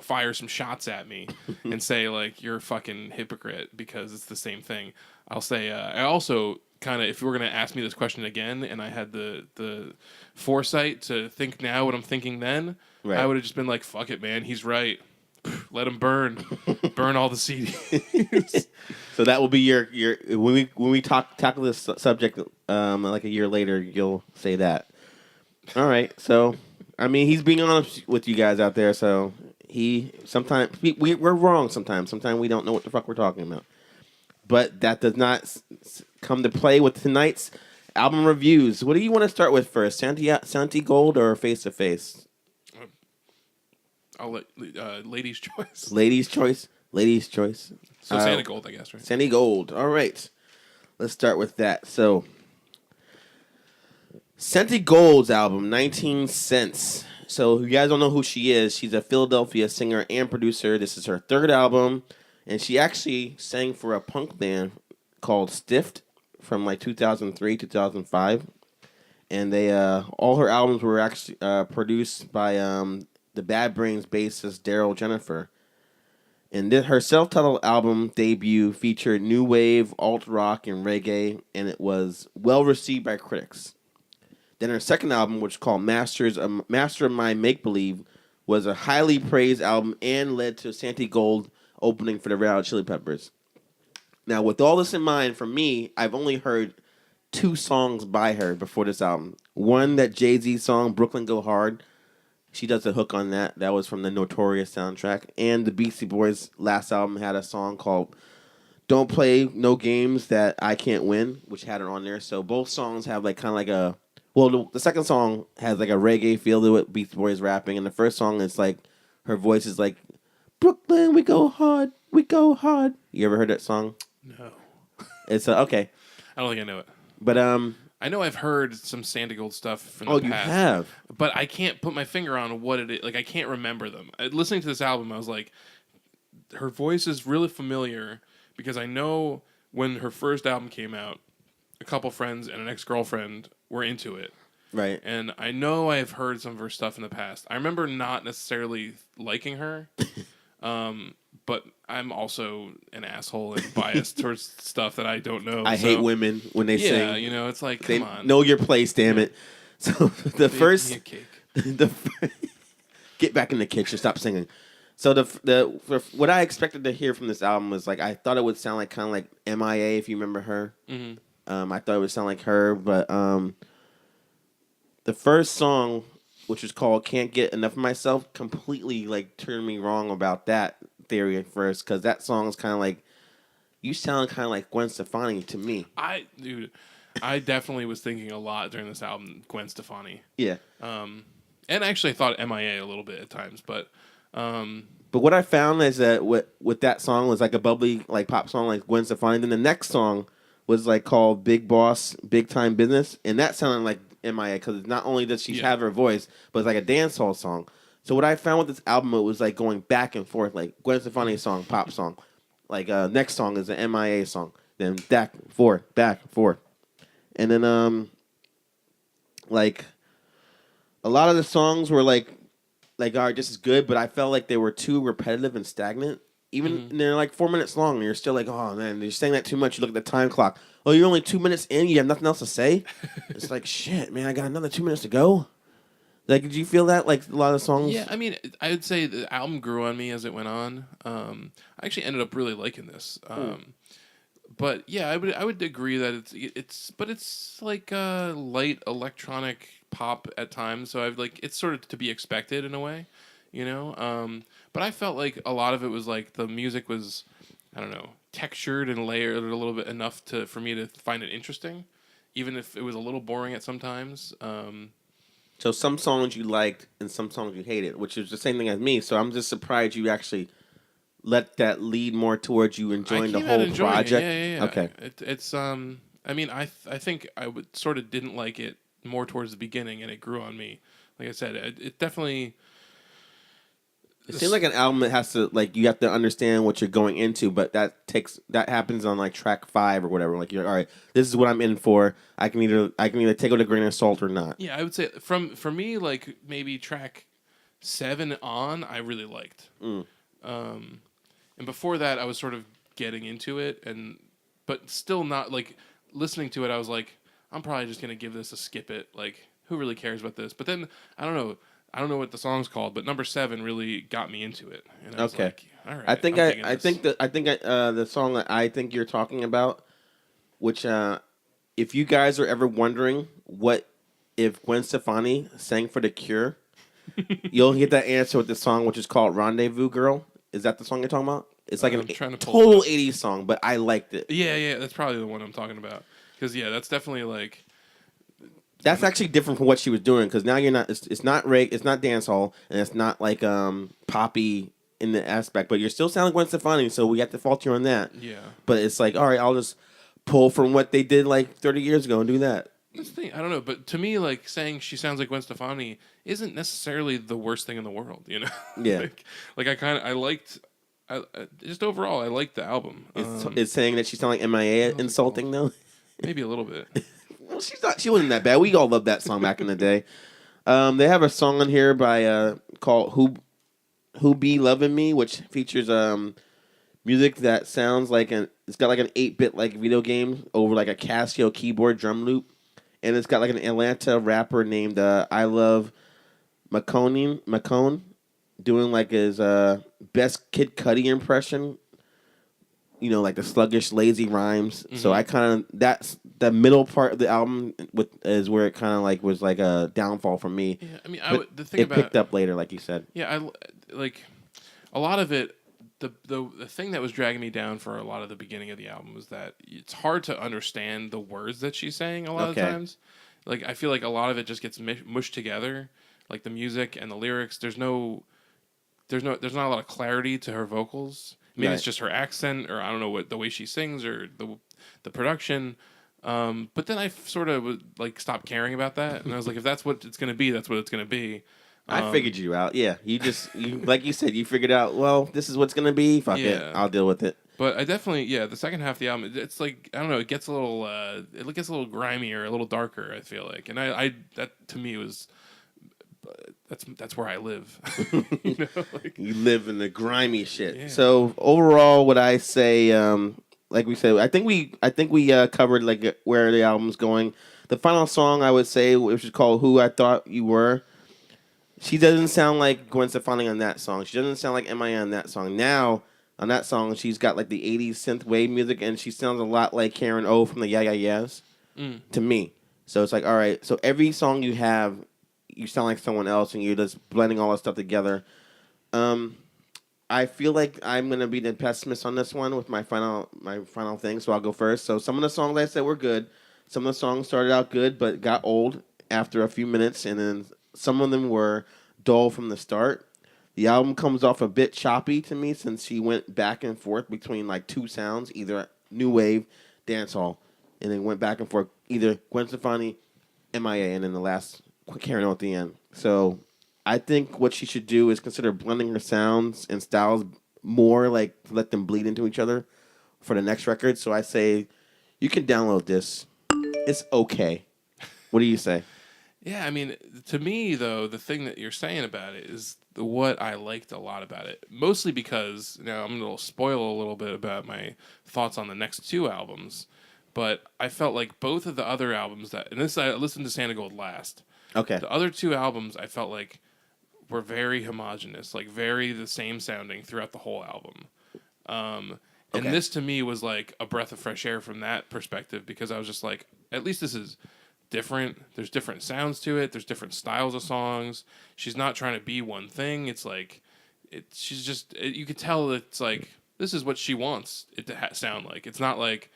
fire some shots at me and say like you're a fucking hypocrite because it's the same thing, I'll say I also. Kind of, if you were going to ask me this question again and I had the foresight to think now what I'm thinking then, I would have just been like, fuck it, man, he's right. Let them burn. Burn all the CDs. So that will be your when we tackle this subject like a year later, you'll say that. All right. So I mean, he's being honest with you guys out there. So sometimes we're wrong. Sometimes we don't know what the fuck we're talking about. But that does not come to play with tonight's album reviews. What do you want to start with first, Santigold or Face to Face? I'll let ladies' choice. Ladies' choice. Ladies' choice. So Santigold, I guess, right? Santigold. All right. Let's start with that. So, Santigold's album, 19 Cents. So, if you guys don't know who she is, she's a Philadelphia singer and producer. This is her third album. And she actually sang for a punk band called Stiffed from like 2003, 2005. And they all her albums were actually produced by the Bad Brains bassist Jarrell Jennifer. And her self-titled album debut featured new wave, alt rock, and reggae, and it was well received by critics. Then her second album, which is called Master of My Make Believe, was a highly praised album and led to Santigold opening for the Red Hot Chili Peppers. Now, with all this in mind, for me, I've only heard 2 songs by her before this album. One, that Jay-Z song, Brooklyn Go Hard. She does a hook on that. That was from the Notorious soundtrack. And the Beastie Boys' last album had a song called Don't Play No Games That I Can't Win, which had it on there. So both songs have like kind of like a... Well, the second song has like a reggae feel to it, Beastie Boys rapping. And the first song is like... Her voice is like, Brooklyn, we go hard, we go hard. You ever heard that song? No. It's okay. I don't think I know it. But I know I've heard some Santigold stuff from the past. You have? But I can't put my finger on what it is. Like, I can't remember them. Listening to this album, I was like, her voice is really familiar because I know when her first album came out, a couple friends and an ex-girlfriend were into it. Right. And I know I've heard some of her stuff in the past. I remember not necessarily liking her, but I'm also an asshole and biased towards stuff that I don't know. I hate women when they sing. Yeah, you know, it's like, come on. Know your place, damn it. So the first... Me a cake. Get back in the kitchen, stop singing. So what I expected to hear from this album was like, I thought it would sound like kind of like MIA, if you remember her. Mm-hmm. I thought it would sound like her, but the first song, which was called Can't Get Enough of Myself, completely like turned me wrong about that theory at first, because that song is kind of like, you sound kind of like Gwen Stefani to me. I definitely was thinking a lot during this album, Gwen Stefani. Yeah. And actually I thought MIA a little bit at times, but what I found is that with that song was like a bubbly like pop song like Gwen Stefani. Then the next song was like called Big Boss, Big Time Business, and that sounded like MIA because not only does she have her voice, but it's like a dancehall song. So what I found with this album, it was like going back and forth, like Gwen Stefani song, pop song. Like next song is an MIA song, then back and forth, and then like a lot of the songs were like all right, this is good, but I felt like they were too repetitive and stagnant. Even they're like 4 minutes long, and you're still like, oh man, you're saying that too much. You look at the time clock. Oh, you're only 2 minutes in. You have nothing else to say. It's like shit, man. I got another 2 minutes to go. Like, did you feel that? Like a lot of songs. Yeah, I mean, I would say the album grew on me as it went on. I actually ended up really liking this. But yeah, I would agree that it's like light electronic pop at times. So I've like it's sort of to be expected in a way, you know. But I felt like a lot of it was like the music was, I don't know, textured and layered a little bit enough for me to find it interesting, even if it was a little boring at some times. So some songs you liked and some songs you hated, which is the same thing as me. So I'm just surprised you actually let that lead more towards you enjoying the whole project. Yeah. Okay. It's I mean, I think I would sort of didn't like it more towards the beginning, and it grew on me. Like I said, it definitely. It seems like an album that has to like you have to understand what you're going into, but that happens on like track 5 or whatever. Like you're like, all right, this is what I'm in for. I can either take it with a grain of salt or not. Yeah, I would say for me, like maybe track 7 on, I really liked. And before that, I was sort of getting into it, but still not like listening to it. I was like, I'm probably just gonna give this a skip it. Like, who really cares about this? But then I don't know. I don't know what the song's called, but number 7 really got me into it. And I was like, all right, I think the song that I think you're talking about, which if you guys are ever wondering what if Gwen Stefani sang for The Cure, you'll get that answer with the song, which is called Rendezvous Girl. Is that the song you're talking about? It's like total 80s song, but I liked it. Yeah, that's probably the one I'm talking about. Because, that's definitely like... That's actually different from what she was doing, because now you're not... It's not reg, it's not dancehall, and it's not like poppy in the aspect, but you're still sounding Gwen Stefani, so we have to fault you on that. Yeah. But it's like, all right, I'll just pull from what they did like 30 years ago and do that. That's the thing, I don't know, but to me, like, saying she sounds like Gwen Stefani isn't necessarily the worst thing in the world, you know? Yeah. I liked... just overall, I liked the album. It's saying that she sounds like MIA insulting, though? Maybe a little bit. Well, she wasn't that bad. We all loved that song back in the day. They have a song on here by called Who Be Loving Me, which features music that sounds like it's got like an 8-bit like video game over like a Casio keyboard drum loop, and it's got like an Atlanta rapper named I Love McCone doing like his best Kid Cudi impression. You know, like the sluggish, lazy rhymes. Mm-hmm. So I kind of that's the middle part of the album is where it kind of like was like a downfall for me. Yeah, I mean, the thing it picked up later, like you said. Yeah, I like a lot of it. The thing that was dragging me down for a lot of the beginning of the album was that it's hard to understand the words that she's saying a lot of times. Like I feel like a lot of it just gets mushed together, like the music and the lyrics. There's not a lot of clarity to her vocals. Maybe it's just her accent, or I don't know what the way she sings, or the production. But then I sort of would, like stopped caring about that, and I was like, if that's what it's gonna be, that's what it's gonna be. I figured you out. Yeah, you like you said, you figured out. Well, this is what's gonna be. Fuck it, I'll deal with it. But I definitely, the second half of the album, it's like I don't know, it gets a little grimier, a little darker. I feel like, and I that to me was. That's where I live. You know, like, you live in the grimy shit. Yeah. So overall, what I say, like we said, I think we covered like where the album's going. The final song I would say, which is called "Who I Thought You Were," she doesn't sound like Gwen Stefani on that song. She doesn't sound like MIA on that song. Now on that song, she's got like the '80s synth wave music, and she sounds a lot like Karen O from the Yeah Yeah Yeahs to me. So it's like, all right. So every song you have. You sound like someone else, and you're just blending all that stuff together. I feel like I'm gonna be the pessimist on this one with my final thing, so I'll go first. So some of the songs I said were good. Some of the songs started out good, but got old after a few minutes, and then some of them were dull from the start. The album comes off a bit choppy to me since she went back and forth between like two sounds, either new wave, dancehall, and then went back and forth either Gwen Stefani, MIA, and then the last. Karen at the end. So I think what she should do is consider blending her sounds and styles more, like to let them bleed into each other for the next record. So I say you can download this. It's okay. What do you say? Yeah, I mean, to me though, the thing that you're saying about it is what I liked a lot about it. Mostly because now I'm going to spoil a little bit about my thoughts on the next two albums, but I felt like both of the other albums I listened to Santigold last. Okay. The other two albums I felt like were very homogenous, like very the same sounding throughout the whole album. And this to me was like a breath of fresh air from that perspective, because I was just like, at least this is different. There's different sounds to it. There's different styles of songs. She's not trying to be one thing. It's like, she's just, you could tell it's like, this is what she wants it to sound like. It's not like,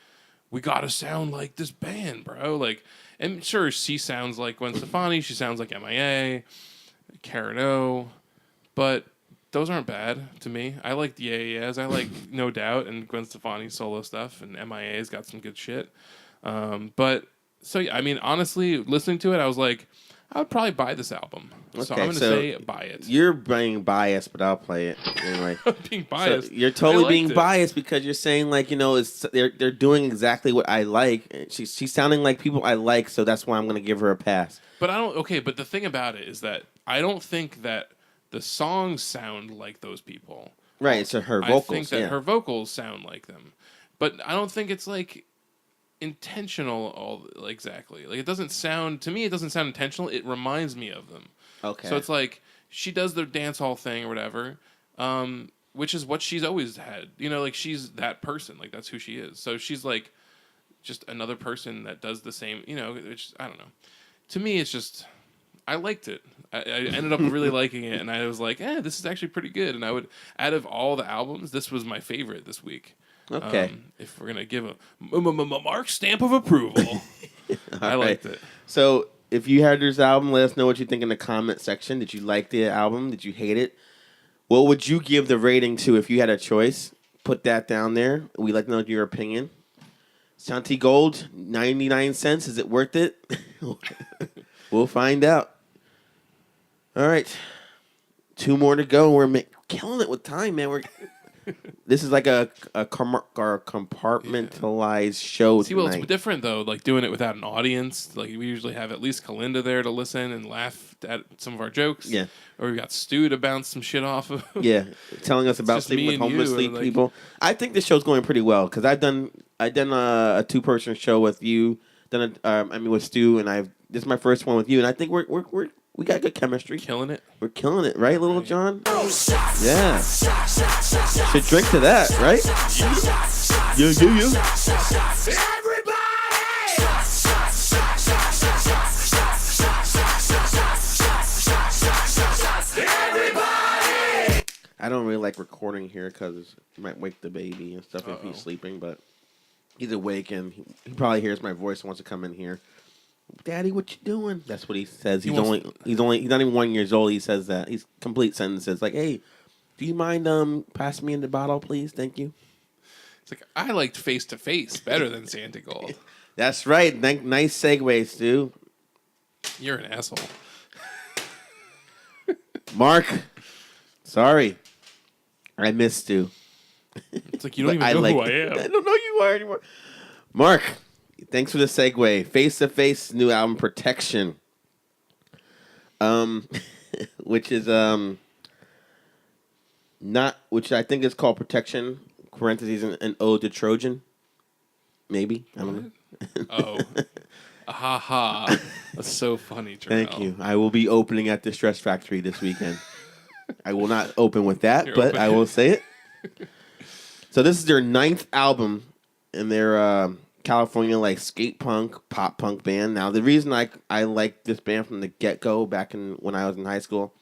we gotta sound like this band, bro. Like, and sure, she sounds like Gwen Stefani. She sounds like MIA, Karen O, but those aren't bad to me. I like the Yeah I like No Doubt and Gwen Stefani's solo stuff, and MIA's got some good shit. But so yeah, I mean, honestly, listening to it, I was like, I would probably buy this album. Okay, so I'm going to say buy it. You're being biased, but I'll play it anyway. Being biased. So you're totally being biased because you're saying like, you know, they're doing exactly what I like. She's sounding like people I like, so that's why I'm going to give her a pass. But I don't. Okay, but the thing about it is that I don't think that the songs sound like those people. Right. So her vocals. I think that her vocals sound like them, but I don't think it's like intentional exactly. Like, it doesn't sound, to me, it doesn't sound intentional. It reminds me of them. Okay. So it's like, she does the dance hall thing or whatever, which is what she's always had. Like she's that person. Like that's who she is. So she's like just another person that does the same. It's I don't know. To me, it's just I liked it. I ended up really liking it, and I was like, this is actually pretty good. And I would, out of all the albums, this was my favorite this week. Okay. If we're gonna give a mark stamp of approval, I liked it. So if you heard this album, let us know what you think in the comment section. Did you like the album? Did you hate it? What would you give the rating to if you had a choice? Put that down there. We'd like to know your opinion. Santigold, 99 cents. Is it worth it? We'll find out. All right. 2 more to go. We're killing it with time, man. This is like a compartmentalized show See, well, tonight. it's different, though, like doing it without an audience. Like, we usually have at least Kalinda there to listen and laugh at some of our jokes. Yeah. Or we've got Stu to bounce some shit off of. Yeah, telling us about sleeping with homeless people. I think this show's going pretty well because I've done a 2-person show with you. With Stu, and this is my first one with you, and I think we got good chemistry. Killing it. We're killing it, right, Little John? Yeah. Should drink to that, right? Yeah. Everybody! I don't really like recording here because it might wake the baby and stuff if he's sleeping, but he's awake and he probably hears my voice and wants to come in here. Daddy, what you doing? That's what he says. He's not even 1 year old. He says that. He's complete sentences like, hey, do you mind passing me in the bottle, please? Thank you. It's like I liked Face to Face better than Santigold. That's right. Nice segue, Stu. You're an asshole. Mark, sorry. I missed Stu. It's like you don't even know who I am. I don't know who you are anymore. Mark. Thanks for the segue. Face to Face new album Protection. Which is which I think is called Protection, parentheses, an ode to Trojan. Maybe. I don't know. Oh. Ha ha. That's so funny, Jarrell. Thank you. I will be opening at the Stress Factory this weekend. I will not open with that, but I will say it. So this is their 9th album in their California skate punk, pop punk band. Now the reason I like this band from the get-go back when I was in high school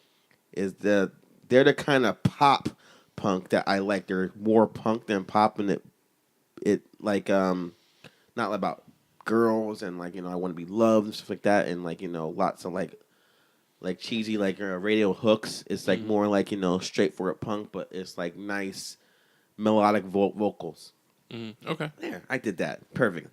is they're the kind of pop punk that I like. They're more punk than pop, and it not about girls and I want to be loved and stuff like that, and lots of cheesy radio hooks. It's more straightforward punk, but it's nice melodic vocals. Mm-hmm. Okay. There, I did that. Perfect.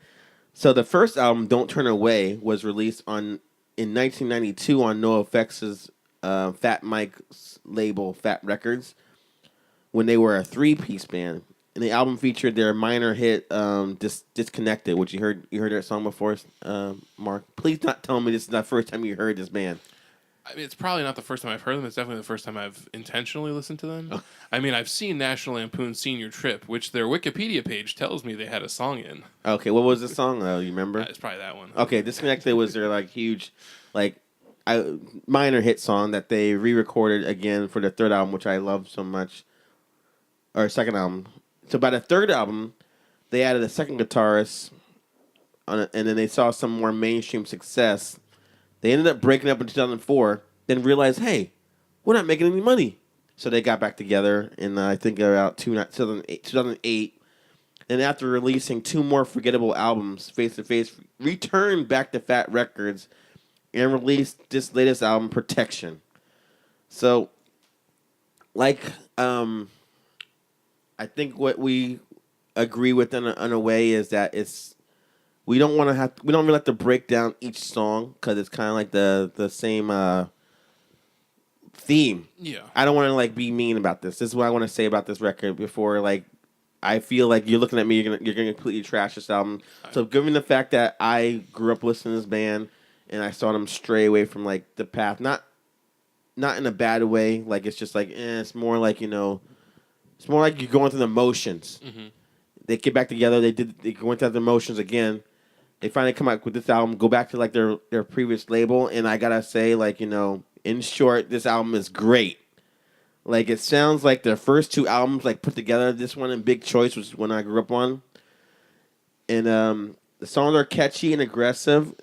So the first album, Don't Turn Away, was released in 1992 on NoFX's Fat Mike's label, Fat Records, when they were a 3-piece band. And the album featured their minor hit, Disconnected, which you heard that song before, Mark. Please not tell me this is the first time you heard this band. I mean, it's probably not the first time I've heard them. It's definitely the first time I've intentionally listened to them. Oh. I mean, I've seen National Lampoon's Senior Trip, which their Wikipedia page tells me they had a song in. Okay, what was the song, though? You remember? It's probably that one. Okay, Disconnected was their, huge, minor hit song that they re-recorded again for their 3rd album, which I love so much. Or 2nd album. So by the 3rd album, they added a 2nd guitarist, and then they saw some more mainstream success. They ended up breaking up in 2004, then realized, hey, we're not making any money. So they got back together in, I think, about 2008. And after releasing 2 more forgettable albums, Face to Face returned back to Fat Records and released this latest album, Protection. So, I think what we agree with in a way is that we don't really have to break down each song because it's kind of the same theme. Yeah. I don't want to be mean about this. This is what I want to say about this record before I feel like you're looking at me, you're gonna completely trash this album. So given the fact that I grew up listening to this band and I saw them stray away from the path, not in a bad way, it's just it's more it's more like you're going through the motions. Mm-hmm. They get back together, they went through the motions again. They finally come out with this album, go back to their previous label, and I gotta say, In short, this album is great. Like, it sounds like their first two albums, like, put together. This one and Big Choice was one I grew up on. And the songs are catchy and aggressive.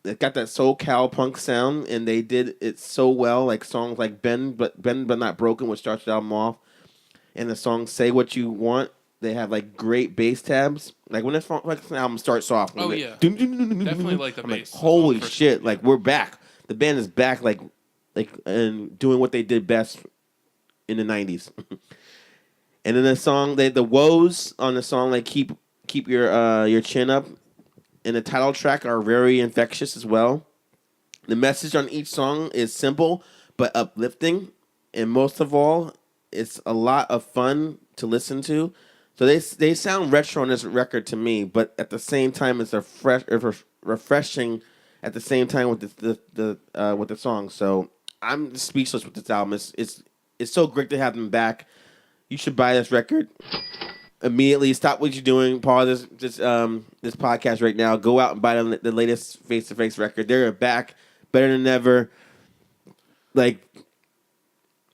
It got that soul cow punk sound, and they did it so well. Like songs like Bend but Not Broken, which starts the album off, and the song Say What You Want. They have like great bass tabs. Like when this album starts off. Oh yeah, definitely like the bass. Like, holy shit! Like we're back. The band is back. Like and doing what they did best in the '90s. And then the song, the woes on the song, like keep your chin up, and the title track are very infectious as well. The message on each song is simple but uplifting, and most of all, it's a lot of fun to listen to. So they sound retro on this record to me, but at the same time, it's refreshing. At the same time with the song, so I'm speechless with this album. It's so great to have them back. You should buy this record immediately. Stop what you're doing. Pause this podcast right now. Go out and buy the latest Face to Face record. They're back, better than ever. Like,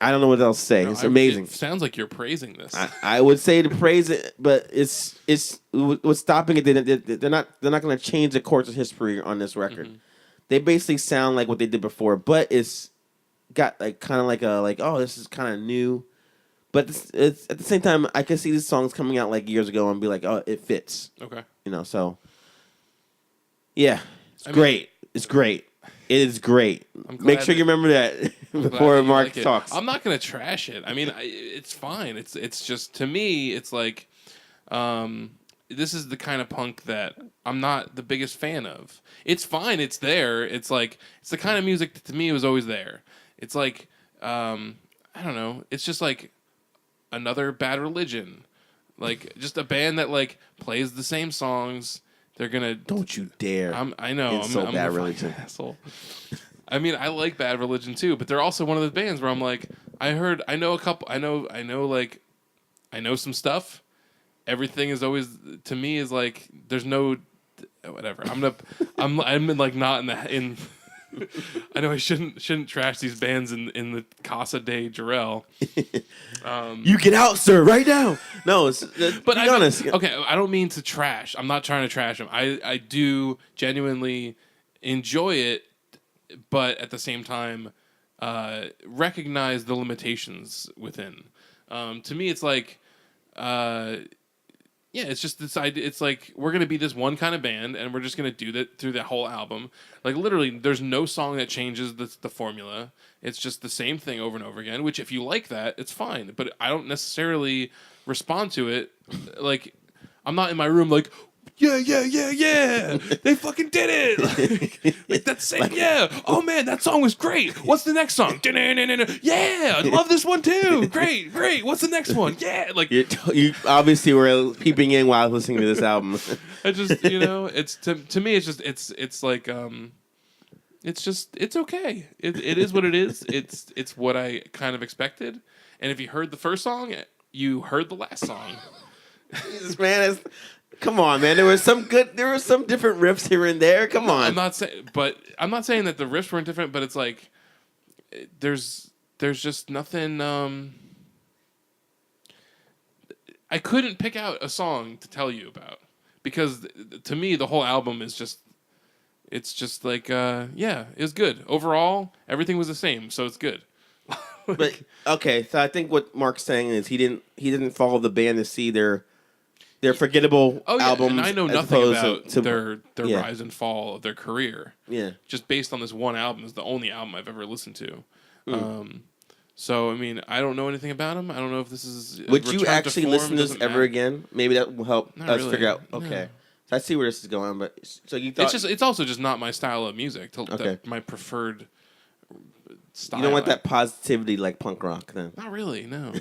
I don't know what else to say. It's amazing. It sounds like you're praising this. I would say to praise it, but it's what's stopping it. They're not going to change the course of history on this record. Mm-hmm. They basically sound like what they did before, but it's got like kind of like oh, this is kind of new. But it's at the same time, I can see these songs coming out like years ago and be like, oh, it fits. Okay. So yeah, it's great. It's great. It is great. Make sure you remember that before Mark talks. I'm not going to trash it. I mean, it's fine. It's just, to me, it's like, this is the kind of punk that I'm not the biggest fan of. It's fine. It's there. It's like, it's the kind of music that to me was always there. It's like, I don't know. It's just like another Bad Religion. Like, just a band that, like, plays the same songs. They're gonna. Don't you dare! I know. I'm Bad Religion. Asshole. I mean, I like Bad Religion too, but they're also one of those bands where I'm like, I know a couple. I know some stuff. Everything is always to me is like there's no whatever. I'm like not in. I know I shouldn't trash these bands in the Casa de Jarrell. You get out, sir, right now. No, but be honest. Okay, I don't mean to trash. I'm not trying to trash them. I do genuinely enjoy it, but at the same time, recognize the limitations within. To me, it's like, yeah, it's just this idea. It's like we're gonna be this one kind of band, and we're just gonna do that through the whole album. Like literally, there's no song that changes the formula. It's just the same thing over and over again. Which, if you like that, it's fine. But I don't necessarily respond to it. Like, I'm not in my room like, yeah, they fucking did it. Like that's same, like, yeah. Oh man, that song was great. What's the next song? Yeah, I love this one too. Great. What's the next one? Yeah, like you obviously were peeping in while listening to this album. I just it's to me it's like it's okay. It is what it is. It's what I kind of expected. And if you heard the first song, you heard the last song. Jesus, man. Come on, man. There were some different riffs here and there. Come on. I'm not saying that the riffs weren't different, but it's like there's just nothing. I couldn't pick out a song to tell you about because to me the whole album is just. It's just like yeah, it was good overall. Everything was the same, so it's good. But okay, so I think what Mark's saying is he didn't follow the band to see their forgettable albums. And I know nothing about their rise and fall of their career. Yeah. Just based on this one album is the only album I've ever listened to. So, I mean, I don't know anything about them. I don't know if this is... Would you actually listen to this ever again? Maybe that will help us figure out... Okay. No. So I see where this is going, but... So you thought... It's also just not my style of music. My preferred style. You don't want that positivity like punk rock, then? Not really, no.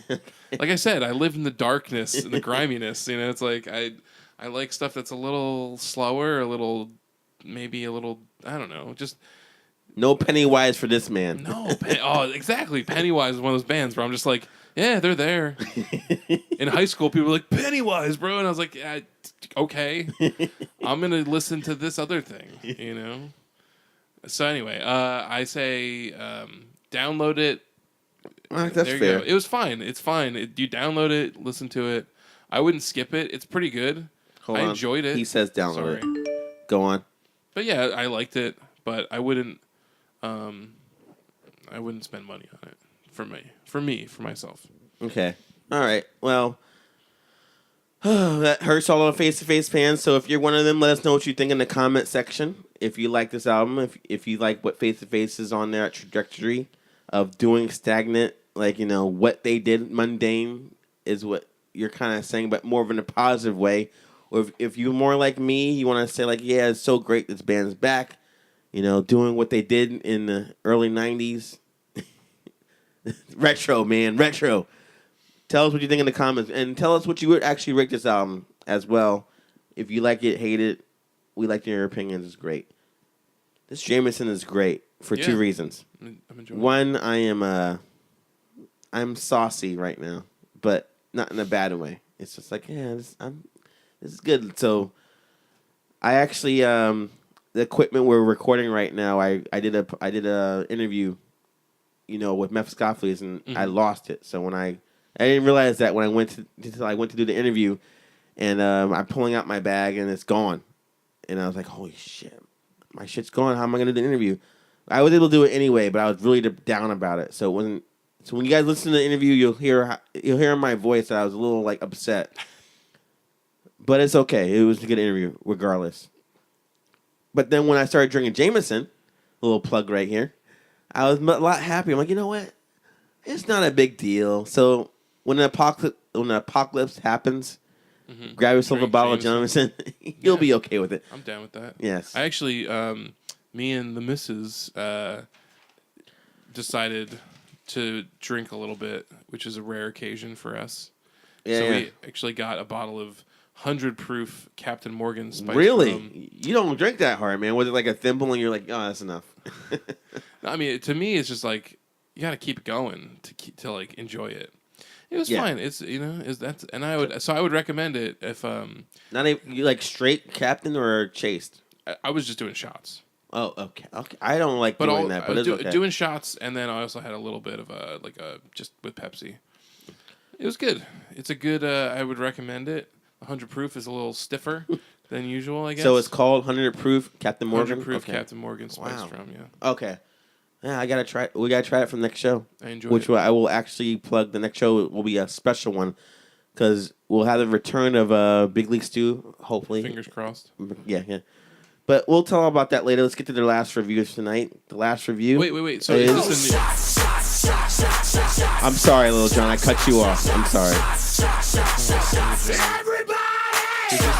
Like I said, I live in the darkness and the griminess. It's like I like stuff that's a little slower, maybe a little, I don't know, just... No Pennywise for this man. No, exactly. Pennywise is one of those bands where I'm just like, yeah, they're there. In high school, people were like, Pennywise, bro. And I was like, yeah, okay. I'm going to listen to this other thing, So anyway, I say download it. That's there you fair. go. It was fine. It's fine. You download it, listen to it. I wouldn't skip it. It's pretty good. Hold I on. enjoyed it. He says download it. Go on. But yeah, I liked it. But I wouldn't spend money on it for myself. Okay. All right. Well, that hurts all of face-to-face fans. So if you're one of them, let us know what you think in the comment section. If you like this album, if you like what face-to-face is on their trajectory of doing stagnant, like, what they did mundane is what you're kind of saying, but more of in a positive way. Or if you're more like me, you want to say, like, yeah, it's so great this band's back, doing what they did in the early 90s. Retro, man. Retro. Tell us what you think in the comments. And tell us what you would actually rate this album as well. If you like it, hate it, we like your opinions. It's great. This Jameson is great for two reasons. I'm enjoying One, I'm saucy right now, but not in a bad way. It's just like, yeah, this is good. So I actually, the equipment we're recording right now, I did a interview, with Mephiskapheles, and I lost it. So when I didn't realize that when I went to do the interview, and I'm pulling out my bag and it's gone, and I was like, holy shit, my shit's gone. How am I gonna do the interview? I was able to do it anyway, but I was really down about it. So when you guys listen to the interview, you'll hear in my voice that I was a little like upset, but it's okay. It was a good interview regardless. But then when I started drinking Jameson, a little plug right here, I was a lot happier. I'm like, you know what? It's not a big deal. So when the apocalypse happens, grab yourself a bottle of Jameson. You'll be okay with it. I'm down with that. Yes. I actually, me and the missus decided to drink a little bit, which is a rare occasion for us. Yeah, we actually got a bottle of 100 proof Captain Morgan spice Really? rum. You don't drink that hard, man. Was it like a thimble and you're like, oh, that's enough? I mean, to me, it's just like you got to keep it going to like enjoy it. It was fine. It's I would recommend it if not even you like straight Captain or chased. I was just doing shots. Oh, okay. I don't like doing that, but it's okay. Doing shots, and then I also had a little bit of just with Pepsi. It was good. It's a good. I would recommend it. 100 proof is a little stiffer than usual, I guess. So it's called 100 proof Captain Morgan. 100 proof Captain Morgan spiced rum. Yeah. Okay. Yeah, I gotta try. We gotta try it for the next show. I enjoy it. I will actually plug. The next show will be a special one because we'll have the return of Big League Stew. Hopefully, fingers crossed. Yeah. But we'll tell about that later. Let's get to the last reviews tonight. The last review. Wait. So is this a new? I'm sorry, Little John. I cut you off. I'm sorry. Everybody! Is this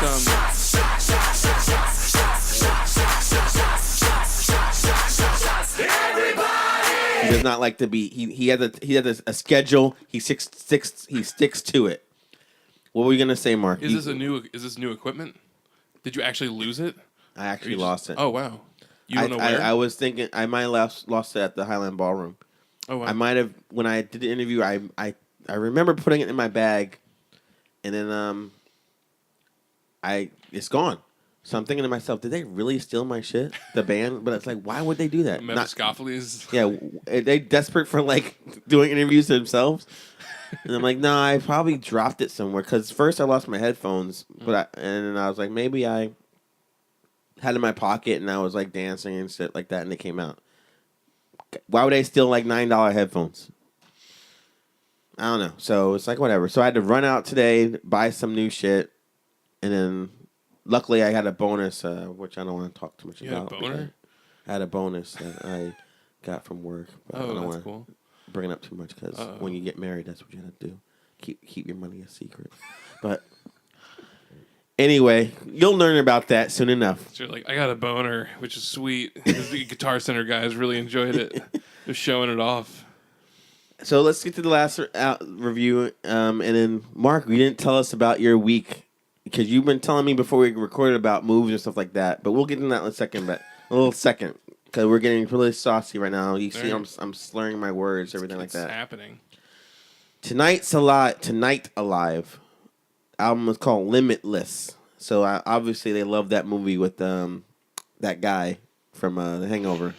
He does not like to be. He has a schedule. He sticks to it. What were we gonna say, Mark? Is this new equipment? Did you actually lose it? I actually lost it. Oh wow! You don't know where? I was thinking I might have lost it at the Highland Ballroom. Oh wow! I might have when I did the interview. I remember putting it in my bag, and then it's gone. So I'm thinking to myself, did they really steal my shit, the band? But it's like, why would they do that? Mephiskapheles. Yeah, are they desperate for like doing interviews themselves? And I'm like, no, I probably dropped it somewhere. Because first I lost my headphones, and then I was like, maybe I had it in my pocket and I was like dancing and shit like that, and it came out. Why would they steal like $9 headphones? I don't know. So it's like whatever. So I had to run out today, buy some new shit, and then luckily I had a bonus, which I don't want to talk too much about. You had a boner? I had a bonus that I got from work. But I don't that's cool. bring it up too much because when you get married, that's what you have to do. Keep your money a secret. But anyway, you'll learn about that soon enough. So you're like, I got a boner, which is sweet. The Guitar Center guys really enjoyed it. They're showing it off. So let's get to the last review. And then, Mark, you didn't tell us about your week because you've been telling me before we recorded about moves and stuff like that. But we'll get into that in a second. But a little second because we're getting really saucy right now. You see, I'm slurring my words, everything like that. It's happening. Tonight Alive. Album is called Limitless. So obviously they love that movie with that guy from The Hangover.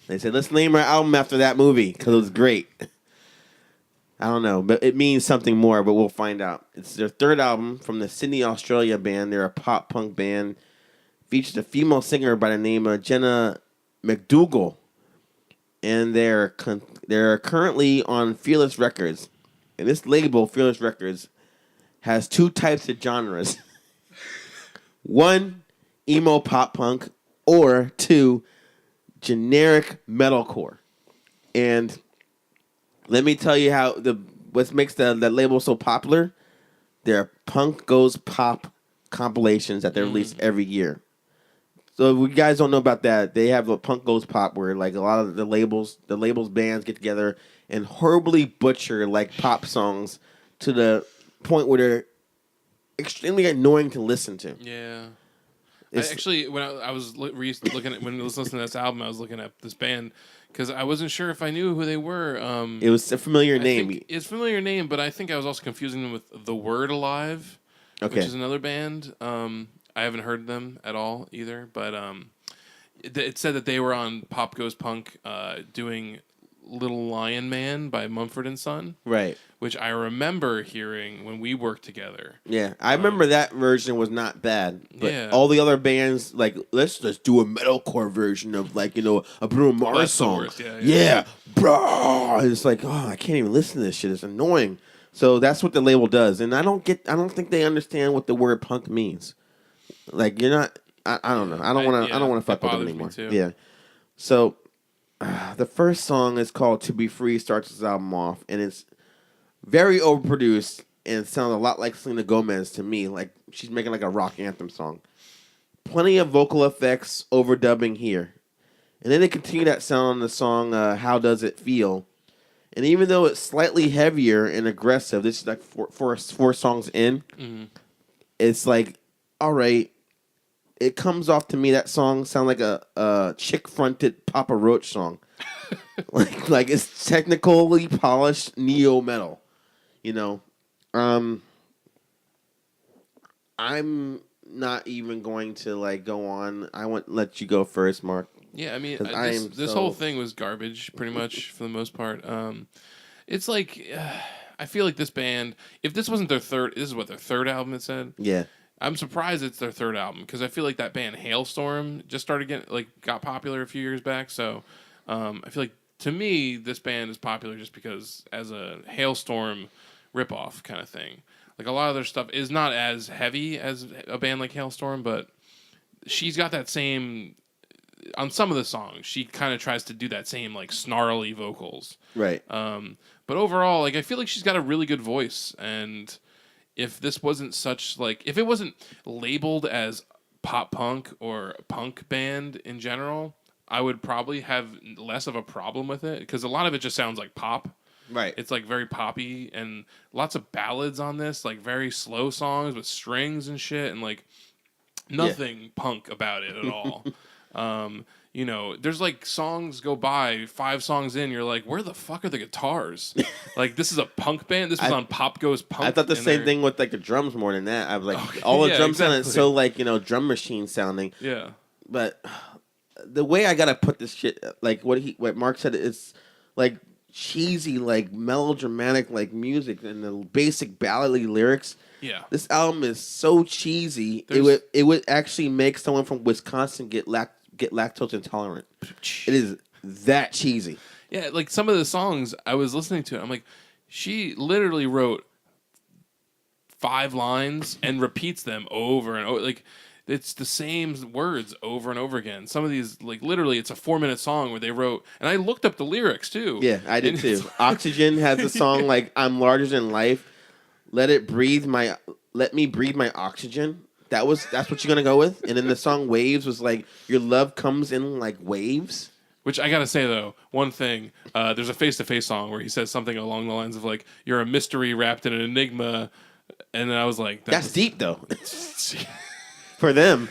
They said, let's name our album after that movie because it was great. I don't know, but it means something more, but we'll find out. It's their third album from the Sydney, Australia band. They're a pop-punk band. Features a female singer by the name of Jenna McDougall. And they're currently on Fearless Records. And this label, Fearless Records, has two types of genres. One, emo pop-punk, or two, generic metalcore. And let me tell you what makes the label so popular. They're Punk Goes Pop compilations that they release every year. So if you guys don't know about that, they have a Punk Goes Pop where like a lot of the labels bands get together and horribly butcher like pop songs to the point where they're extremely annoying to listen to. Yeah. Actually, when I was looking at when I was listening to this album, I was looking at this band because I wasn't sure if I knew who they were. It was a familiar name. It's a familiar name, but I think I was also confusing them with The Word Alive, which is another band. I haven't heard them at all either, but it said that they were on Pop Goes Punk doing Little Lion Man by Mumford & Son. Right. Which I remember hearing when we worked together. Yeah, I remember that version was not bad. But all the other bands, like, let's just do a metalcore version of, like, a Bruno Mars song. Yeah, bro. It's like, oh, I can't even listen to this shit. It's annoying. So that's what the label does. And I don't think they understand what the word punk means. Like, you're not, I don't know. I don't want to fuck with them anymore. Yeah. So the first song is called To Be Free, starts this album off, and it's very overproduced and sounds a lot like Selena Gomez to me. Like she's making like a rock anthem song. Plenty of vocal effects, overdubbing here. And then they continue that sound on the song How Does It Feel? And even though it's slightly heavier and aggressive, this is like four songs in, it's like, all right. It comes off to me, that song sounds like a chick-fronted Papa Roach song. like it's technically polished neo-metal. I'm not even going to like go on. I want to let you go first, Mark. Yeah, I mean, this whole thing was garbage, pretty much for the most part. It's like I feel like this band, if this wasn't their third, this is what their third album it said. Yeah, I'm surprised it's their third album because I feel like that band Hailstorm just got popular a few years back. So I feel like to me this band is popular just because as a Hailstorm ripoff kind of thing. Like a lot of their stuff is not as heavy as a band like Hailstorm, but she's got that same. On some of the songs, she kind of tries to do that same like snarly vocals. Right. But overall, like I feel like she's got a really good voice, and if this wasn't if it wasn't labeled as pop punk or punk band in general, I would probably have less of a problem with it because a lot of it just sounds like pop. Right. It's like very poppy and lots of ballads on this, like very slow songs with strings and shit, and like nothing punk about it at all. There's like songs go by, 5 songs in, you're like, where the fuck are the guitars? Like, this is a punk band? This was on Pop Goes Punk? I thought the same thing with like the drums more than that. I was like, all the drums sounded so like, drum machine sounding. Yeah. But the way I gotta put this shit, like what Mark said, is like cheesy, like melodramatic, like music and the basic ballady lyrics. Yeah. This album is so cheesy. It would actually make someone from Wisconsin get lactose intolerant. It is that cheesy. Yeah, like some of the songs I was listening to, I'm like, she literally wrote 5 lines and repeats them over and over. Like, it's the same words over and over again. Some of these, like, literally, it's a 4-minute song where they wrote, and I looked up the lyrics too. Yeah, I did too. Oxygen has a song like "I'm larger than life." Let me breathe my oxygen. That's what you're gonna go with. And then the song "Waves" was like, your love comes in like waves. Which I gotta say though, one thing, there's a Face to Face song where he says something along the lines of like, "You're a mystery wrapped in an enigma," and then I was like, "That's deep though." For them.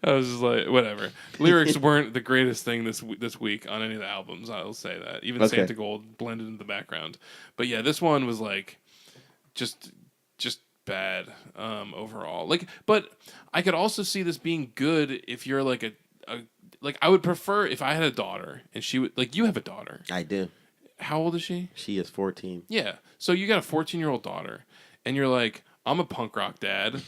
I was just like, whatever. Lyrics weren't the greatest thing this week on any of the albums. I'll say that. Even Santigold blended in the background. But yeah, this one was like, just bad overall. Like, but I could also see this being good if you're like like I would prefer if I had a daughter and she would like you have a daughter. I do. How old is she? She is 14. Yeah. So you got a 14-year-old daughter, and you're like, I'm a punk rock dad.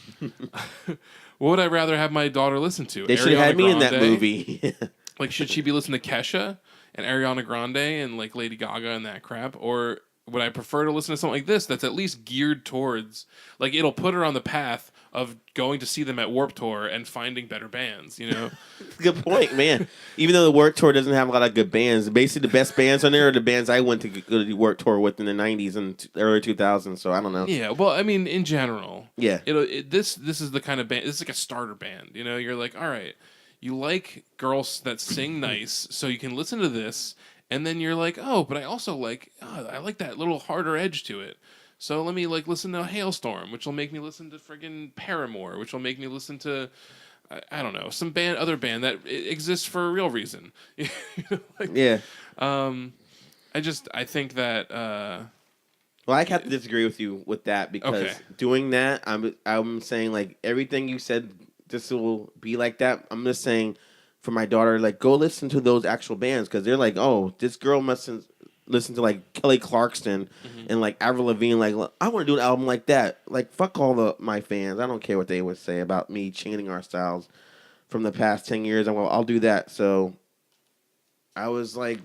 What would I rather have my daughter listen to? They should have had me in that movie. Like, should she be listening to Kesha and Ariana Grande and like Lady Gaga and that crap, or would I prefer to listen to something like this that's at least geared towards like it'll put her on the path of going to see them at Warped Tour and finding better bands, you know? Good point, man. Even though the Warped Tour doesn't have a lot of good bands, basically the best bands on there are the bands I went to go to the Warped Tour with in the 90s and early 2000s, so I don't know. Yeah, well, I mean, in general. Yeah. This is the kind of band, this is like a starter band, you know? You're like, all right, you like girls that sing nice, so you can listen to this, and then you're like, oh, but I also like, I like that little harder edge to it. So let me like listen to Hailstorm, which will make me listen to friggin' Paramore, which will make me listen to, I don't know, some other band that exists for a real reason. You know, like, yeah. I think that. Well, I have to disagree with you with that because doing that, I'm saying like everything you said, this will be like that. I'm just saying for my daughter, like go listen to those actual bands because they're like, oh, this girl must listen to like Kelly Clarkson and like Avril Lavigne. Like, I want to do an album like that. Like, fuck all my fans. I don't care what they would say about me changing our styles from the past 10 years. I'll do that. So I was like,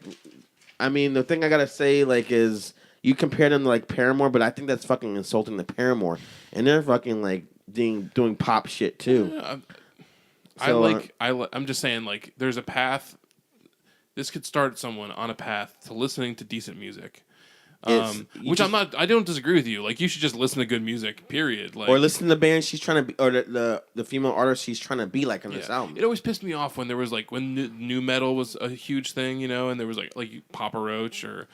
I mean, the thing I gotta say like is you compare them to like Paramore, but I think that's fucking insulting to Paramore, and they're fucking like doing pop shit too. I'm just saying like there's a path. This could start someone on a path to listening to decent music, which I don't disagree with you. Like you should just listen to good music, period. Like, or listen to the band she's trying to be, or the female artist she's trying to be like on this album. It always pissed me off when there was like when new metal was a huge thing, you know, and there was like Papa Roach or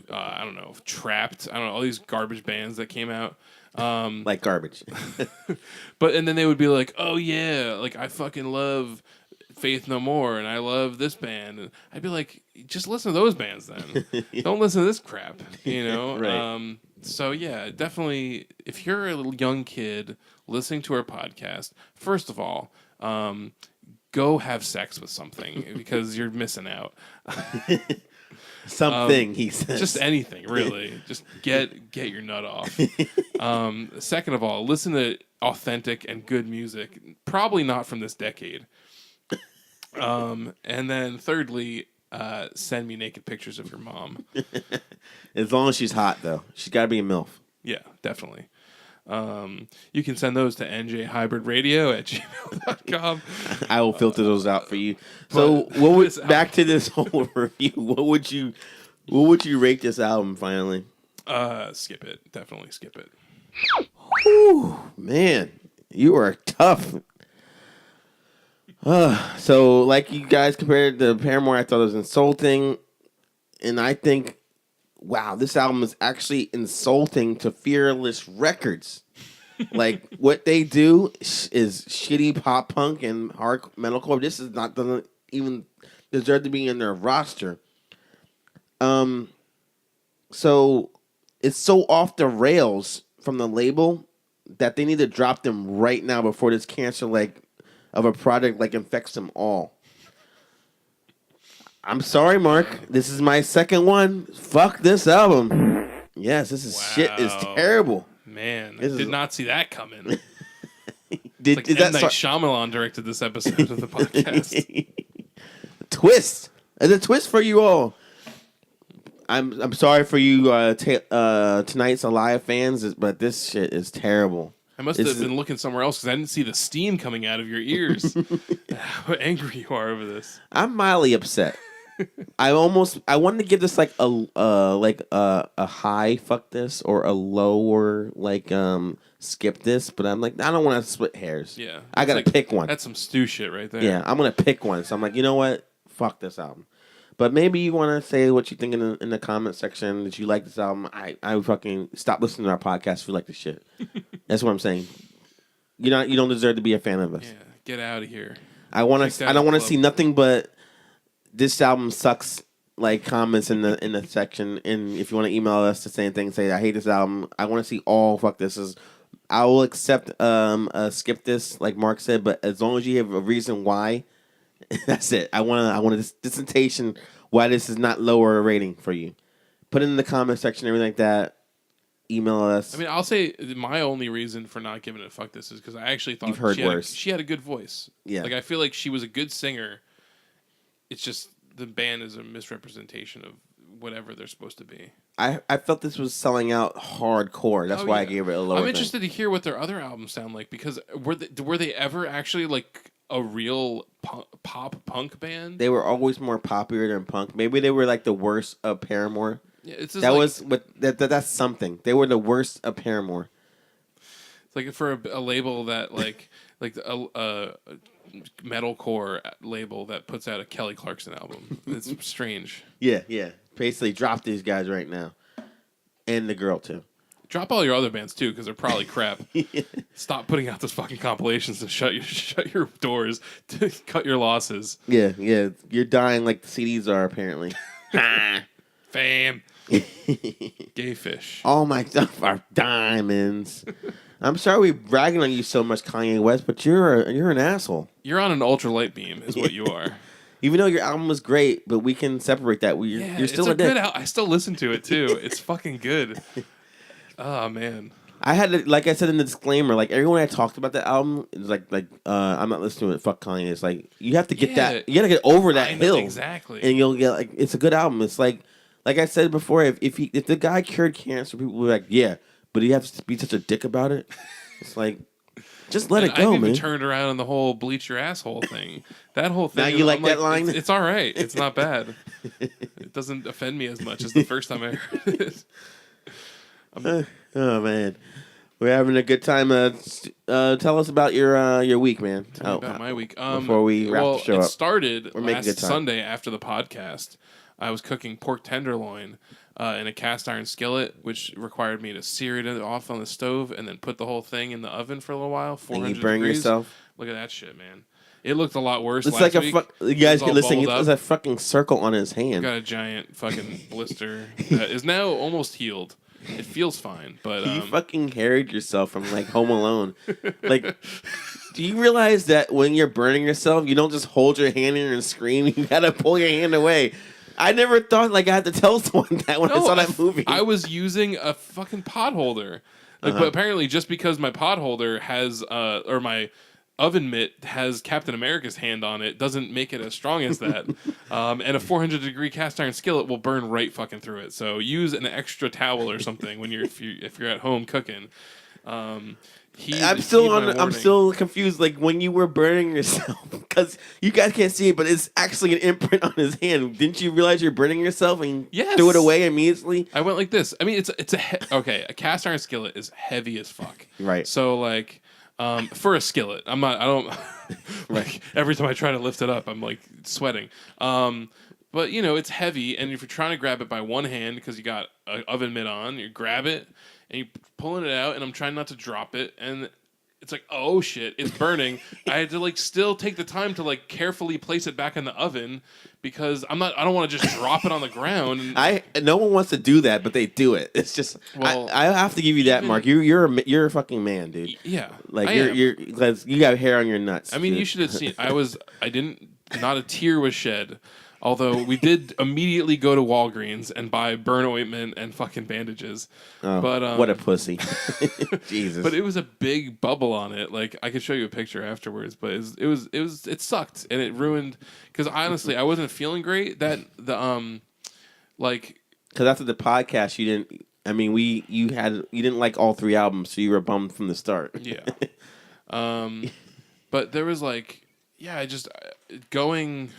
I don't know, Trapped. I don't know, all these garbage bands that came out. Like garbage. And then they would be like, oh yeah, like I fucking love Faith No More, and I love this band. And I'd be like, just listen to those bands then. Don't listen to this crap, you know? Right. So, yeah, definitely, if you're a little young kid listening to our podcast, first of all, go have sex with something because you're missing out. Something, he says. Just anything, really. Just get your nut off. Second of all, listen to authentic and good music. Probably not from this decade. And then thirdly, send me naked pictures of your mom. As long as she's hot, though. She's got to be a MILF. Yeah, definitely. You can send those to njhybridradio@gmail.com. I will filter those out for you. So, back to this whole review? What would you rate this album finally? Skip it. Definitely skip it. Whew, man, you are tough. So, like you guys compared to Paramore, I thought it was insulting. And I think, wow, this album is actually insulting to Fearless Records. Like, what they do is shitty pop punk and hard metalcore. This doesn't even deserve to be in their roster. So, it's so off the rails from the label that they need to drop them right now before this cancer, of a product infects them all. I'm sorry, Mark. This is my second one. Fuck this album. Yes, this is shit is terrible. Man, I did not see that coming. Is M. Night Shyamalan directed this episode of the podcast. Twist. There's a twist for you all. I'm sorry for you tonight's Alive fans, but this shit is terrible. I must have been looking somewhere else because I didn't see the steam coming out of your ears. How angry you are over this. I'm mildly upset. I wanted to give this a high fuck this or a lower skip this, but I'm like, I don't want to split hairs. Yeah, I gotta pick one. That's some stew shit right there. Yeah, I'm gonna pick one. So I'm like, you know what? Fuck this album. But maybe you want to say what you think in the comment section. That you like this album. I fucking stop listening to our podcast if you like this shit. That's what I'm saying. You don't deserve to be a fan of us. Yeah, get out of here. I don't want to see nothing but this album sucks. Comments in the section, and if you want to email us to say anything, say I hate this album. I want to see all fuck this. I will accept skip this, like Mark said, but as long as you have a reason why, That's it. I want a dissertation why this is not lower rating for you. Put it in the comment section, everything like that. Email us. I mean, I'll say my only reason for not giving it a fuck this is because I actually thought You've heard worse. She had a good voice. Yeah. Like, I feel like she was a good singer. It's just the band is a misrepresentation of whatever they're supposed to be. I felt this was selling out hardcore. That's why I gave it a lower. I'm interested to hear what their other albums sound like because were they ever actually like a real pop punk band? They were always more popular than punk. Maybe they were like the worst of Paramore. Yeah, it's just that like, was what that's something. They were the worst of Paramore. It's like for a label that like a metalcore label that puts out a Kelly Clarkson album. It's strange. Yeah. Basically, drop these guys right now, and the girl too. Drop all your other bands too, because they're probably crap. Stop putting out those fucking compilations and shut your doors to cut your losses. Yeah. You're dying like the CDs are apparently. Fame. Gay fish. All my stuff are diamonds. I'm sorry we're bragging on you so much, Kanye West, but you're an asshole. You're on an ultralight beam, is what you are. Even though your album was great, but we can separate that. You're still a dick. Good I still listen to it too. It's fucking good. Oh man. I had to, like I said in the disclaimer, like everyone I talked about the album, it's like I'm not listening to it. Fuck Kanye. It's like you have to get that. You got to get over that hill. Exactly. And you'll get like it's a good album. It's like I said before, if the guy cured cancer, people will be like, yeah, but he has to be such a dick about it. It's like. Just let it go, I've man. even turned around on the whole bleach your asshole thing. That whole thing. Now you like that line? It's all right. It's not bad. It doesn't offend me as much as the first time I heard it. Oh man, we're having a good time. Tell us about your week, man. Tell me about my week. Before we wrap the show up, it started last good time. Sunday after the podcast. I was cooking pork tenderloin in a cast iron skillet, which required me to sear it off on the stove and then put the whole thing in the oven for a little while. 400 and you burn degrees. yourself. Look at that shit, man. It looked a lot worse. It's last like week. you guys can listen. There's Up. a fucking circle on his hand. Got a giant fucking blister that is now almost healed. It feels fine, but You fucking harried yourself from like Home Alone. Like, do you realize that when you're burning yourself, you don't just hold your hand in and scream? You gotta pull your hand away. I never thought like I had to tell someone that when I saw that movie. I was using a fucking pot holder. Like, but apparently, just because my pot holder has, or my oven mitt has Captain America's hand on it, doesn't make it as strong as that. And a 400-degree cast iron skillet will burn right fucking through it. So use an extra towel or something when if you're at home cooking. I'm still confused. Like when you were burning yourself, because you guys can't see it, but it's actually an imprint on his hand. Didn't you realize you're burning yourself and threw it away immediately? I went like this. I mean, a cast iron skillet is heavy as fuck. Right. So like, for a skillet, I don't like every time I try to lift it up, I'm like sweating. But you know, it's heavy, and if you're trying to grab it by one hand because you got an oven mitt on, you grab it. And you're pulling it out, and I'm trying not to drop it, and it's like, oh shit, it's burning. I had to like still take the time to like carefully place it back in the oven because I don't want to just drop it on the ground. No one wants to do that, but they do it. It's just I have to give you that, Mark. You're a fucking man, dude. Yeah, like you got hair on your nuts. I mean, dude. You should have seen. Not a tear was shed. Although we did immediately go to Walgreens and buy burn ointment and fucking bandages. Oh, but what a pussy. Jesus. But it was a big bubble on it. Like I could show you a picture afterwards, but it sucked and it ruined because honestly I wasn't feeling great. That because after the podcast you didn't. I mean you didn't like all three albums, so you were bummed from the start. Yeah. But there was going.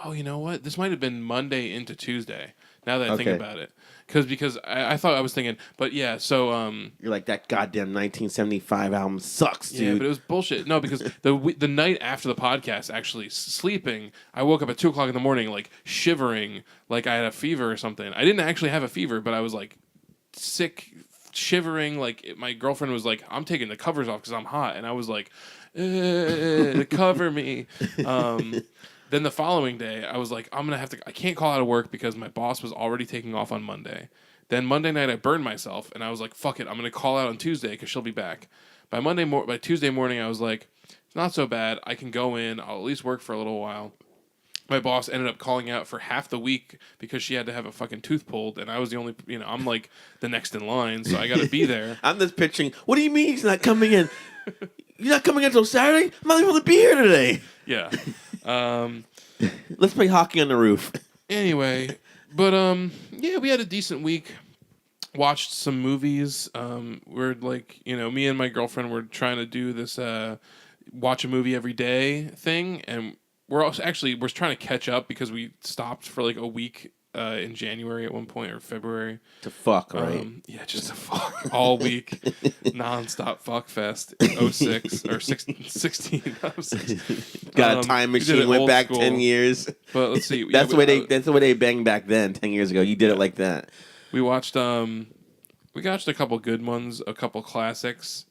Oh, you know what? This might have been Monday into Tuesday. Now that I think about it, because I thought I was thinking, but yeah. So you're like that goddamn 1975 album sucks, dude. Yeah, but it was bullshit. No, because the night after the podcast, actually sleeping, I woke up at 2:00 in the morning, like shivering, like I had a fever or something. I didn't actually have a fever, but I was like sick, shivering. Like my girlfriend was like, "I'm taking the covers off because I'm hot," and I was like, "Cover me." Then the following day, I was like, I can't call out of work because my boss was already taking off on Monday. Then Monday night, I burned myself, and I was like, fuck it, I'm going to call out on Tuesday because she'll be back. By Tuesday morning, I was like, It's not so bad. I can go in. I'll at least work for a little while. My boss ended up calling out for half the week because she had to have a fucking tooth pulled, and I was the only, I'm like the next in line, so I got to be there. I'm just picturing, what do you mean he's not coming in? You're not coming in until Saturday? I'm not able to be here today. Yeah. Let's play hockey on the roof. Anyway, but yeah, we had a decent week. Watched some movies. We're like, me and my girlfriend were trying to do this watch a movie every day thing, and we're trying to catch up because we stopped for like a week in January at one point, or February. To fuck, right? Yeah, just to fuck all week. Non-stop fuck fest in 06 or 16. Got a time machine, went back school. 10 years. But let's see. That's the way they banged back then, 10 years ago. You did it like that. We watched a couple good ones, a couple classics.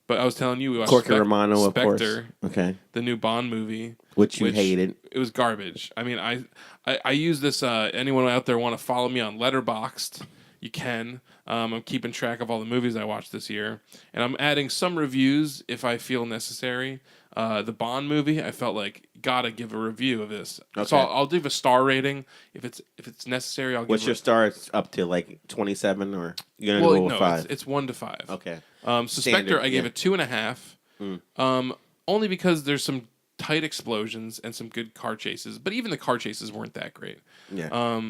But I was telling you, we watched Corky Romano, of course. Spectre, okay, the new Bond movie, which you hated. It was garbage. I mean, I use this. Anyone out there want to follow me on Letterboxd? You can. I'm keeping track of all the movies I watched this year, and I'm adding some reviews if I feel necessary. The Bond movie, I felt like gotta give a review of this. Okay. So I'll give a star rating if it's necessary. What's your star up to, like 27, or you're gonna go with 5? It's 1 to 5. Okay. So Spectre, I gave it 2.5. Only because there's some tight explosions and some good car chases, but even the car chases weren't that great. Yeah.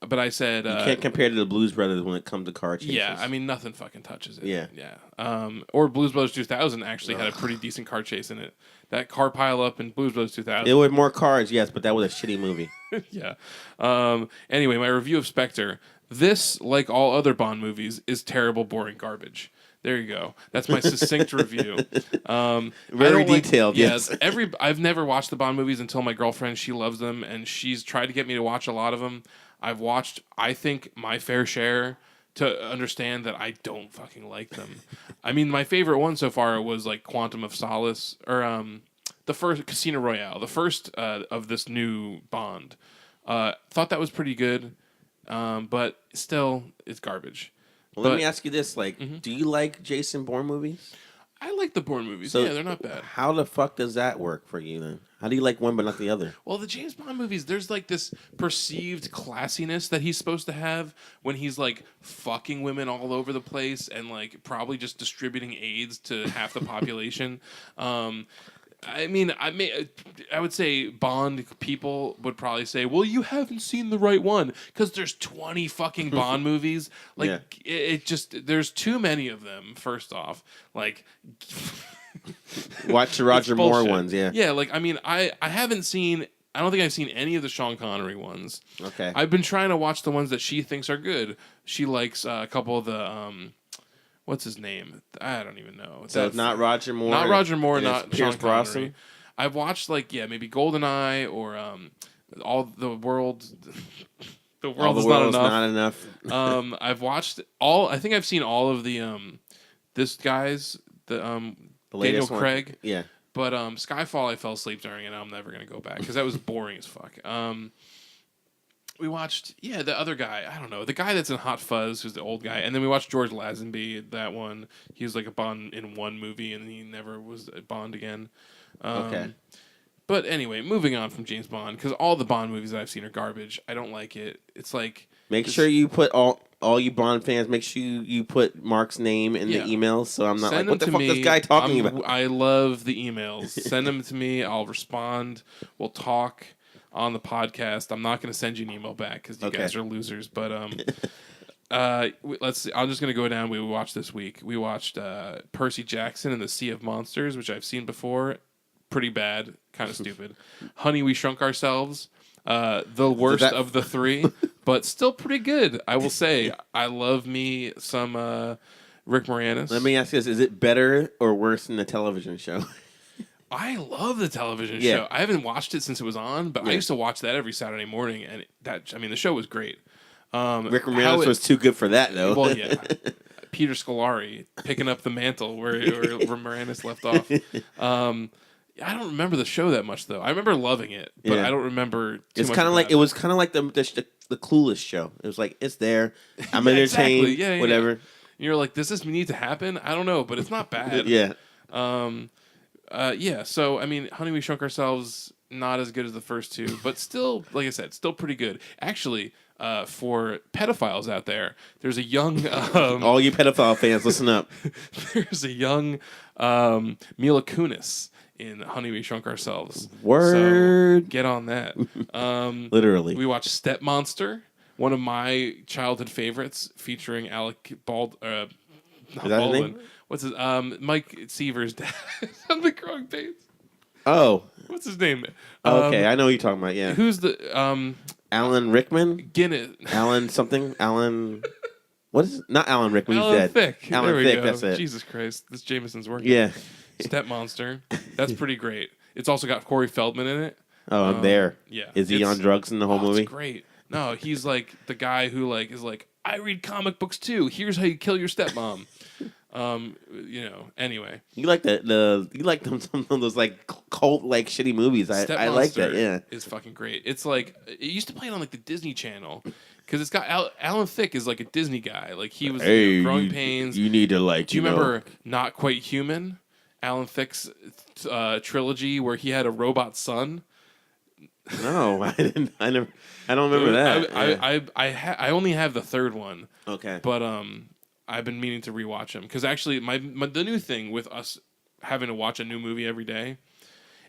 But I said you can't compare to the Blues Brothers when it comes to car chases. Yeah, I mean nothing fucking touches it. Yeah. Yeah. Or Blues Brothers 2000 actually had a pretty decent car chase in it. That car pile up in Blues Brothers 2000. There were more cars, yes, but that was a shitty movie. Yeah. Anyway, my review of Spectre. This, like all other Bond movies, is terrible, boring garbage. There you go. That's my succinct review. Very detailed. Yes. I've never watched the Bond movies until my girlfriend. She loves them, and she's tried to get me to watch a lot of them. I've watched, I think, my fair share to understand that I don't fucking like them. I mean, my favorite one so far was like Quantum of Solace, or the first Casino Royale, the first of this new Bond. Thought that was pretty good, but still, it's garbage. Well, let me ask you this: do you like Jason Bourne movies? I like the Bourne movies. So they're not bad. How the fuck does that work for you then? How do you like one but not the other? Well, the James Bond movies, there's like this perceived classiness that he's supposed to have when he's like fucking women all over the place and like probably just distributing AIDS to half the population. I mean, I would say Bond people would probably say, well, you haven't seen the right one because there's 20 fucking Bond movies. Like, yeah. There's too many of them, first off. Like, watch the Roger Moore ones, yeah. Yeah, like, I mean, I don't think I've seen any of the Sean Connery ones. Okay. I've been trying to watch the ones that she thinks are good. She likes a couple of the... what's his name? I don't even know. So it's not Roger Moore. Not Roger Moore. Not Pierce Sean Brosnan. Connery. I've watched maybe GoldenEye or all the world. The world is not enough. I've watched all. I think I've seen all of the this guy's the Daniel Craig. One. Yeah. But Skyfall, I fell asleep during, and I'm never gonna go back because that was boring as fuck. We watched, the other guy. I don't know. The guy that's in Hot Fuzz, who's the old guy. And then we watched George Lazenby, that one. He was like a Bond in one movie, and he never was a Bond again. Okay. But anyway, moving on from James Bond, because all the Bond movies that I've seen are garbage. I don't like it. It's like... Make sure you put all you Bond fans, make sure you put Mark's name in the emails, so I'm not Send what the fuck is this guy talking about? I love the emails. Send them to me. I'll respond. We'll talk on the podcast. I'm not going to send you an email back because you guys are losers. But let's see. I'm just going to go down. We watched this week. We watched Percy Jackson and the Sea of Monsters, which I've seen before. Pretty bad. Kind of stupid. Honey, We Shrunk Ourselves. The worst of the three, but still pretty good. I will say. I love me some Rick Moranis. Let me ask you this. Is it better or worse than the television show? I love the television show. I haven't watched it since it was on, but I used to watch that every Saturday morning, and the show was great. Rick Moranis was too good for that, though. Well, yeah. Peter Scolari picking up the mantle where Moranis left off. I don't remember the show that much, though. I remember loving it, but I don't remember too much. It was kind of like the Clueless show. It was like, it's there. I'm entertained. Exactly. Whatever. And you're like, does this need to happen? I don't know, but it's not bad. Yeah. Yeah. So I mean, Honey, We Shrunk Ourselves, not as good as the first two, but still, like I said, still pretty good. Actually, for pedophiles out there, there's a young. All you pedophile fans, listen up. There's a young Mila Kunis in Honey, We Shrunk Ourselves. Word. So get on that. Literally. We watched Step Monster, one of my childhood favorites, featuring Alec Bald. Not Is that Baldwin. his name? What's his? Mike Seaver's dad. On the growing pains. Oh. What's his name? Okay, I know what you're talking about. Yeah. Who's the Alan Rickman? Guinness? Alan something? Alan. What is it? Not Alan Rickman. He's Alan dead. Thicke. Alan there we Thicke. go. That's it. Jesus Christ, this Jameson's working. Yeah. Step Monster. That's pretty great. It's also got Corey Feldman in it. Oh, I'm there. Yeah. Is he on drugs in the whole movie? It's great. No, he's like the guy who like is like, I read comic books too. Here's how you kill your stepmom. Anyway. You like you like some of those like cult like shitty movies. I like that. Yeah. It's fucking great. It's like it used to play it on like the Disney Channel because it's got Alan Thicke is like a Disney guy. Like he was Growing Pains. You need to like. Do you remember Not Quite Human? Alan Thicke's trilogy where he had a robot son. No, I didn't. I don't remember that. I only have the third one. Okay. But I've been meaning to rewatch them because actually the new thing with us having to watch a new movie every day,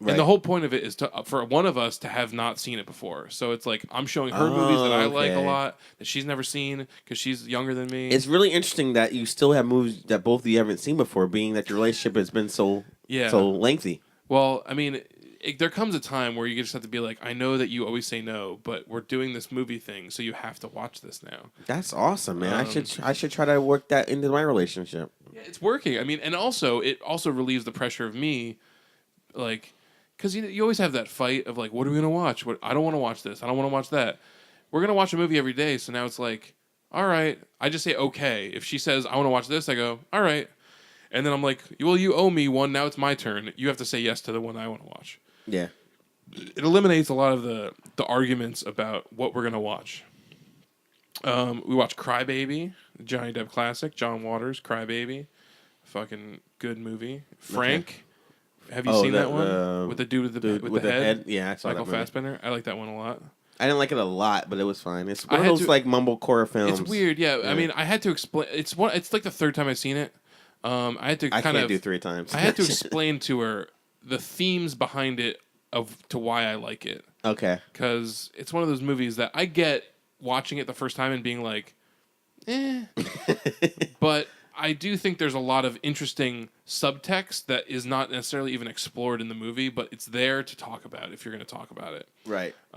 right. And the whole point of it is for one of us to have not seen it before. So it's like I'm showing her movies that I like a lot that she's never seen because she's younger than me. It's really interesting that you still have movies that both of you haven't seen before, being that your relationship has been so lengthy. Well, I mean. There comes a time where you just have to be like, I know that you always say no, but we're doing this movie thing, so you have to watch this now. That's awesome, man. I should try to work that into my relationship. Yeah, it's working. I mean, and also it also relieves the pressure of me, like, because you always have that fight of like, what are we gonna watch? I don't want to watch this. I don't want to watch that. We're gonna watch a movie every day, so now it's like, all right. I just say okay. If she says I want to watch this, I go all right, and then I'm like, well, you owe me one. Now it's my turn. You have to say yes to the one I want to watch. Yeah. It eliminates a lot of the arguments about what we're going to watch. We watched Crybaby, Johnny Depp classic, John Waters, Crybaby. Fucking good movie. Frank, have you seen that one? With the dude with the head? Yeah, I saw Michael that movie. Fassbender. I like that one a lot. I didn't like it a lot, but it was fine. It's one of those like mumblecore films. It's weird, yeah. I mean, I had to explain. It's like the third time I've seen it. I had to I can't do 3 times. I had to explain to her the themes behind it to why I like it. Okay. Because it's one of those movies that I get watching it the first time and being like, but I do think there's a lot of interesting subtext that is not necessarily even explored in the movie, but it's there to talk about if you're going to talk about it. Right. You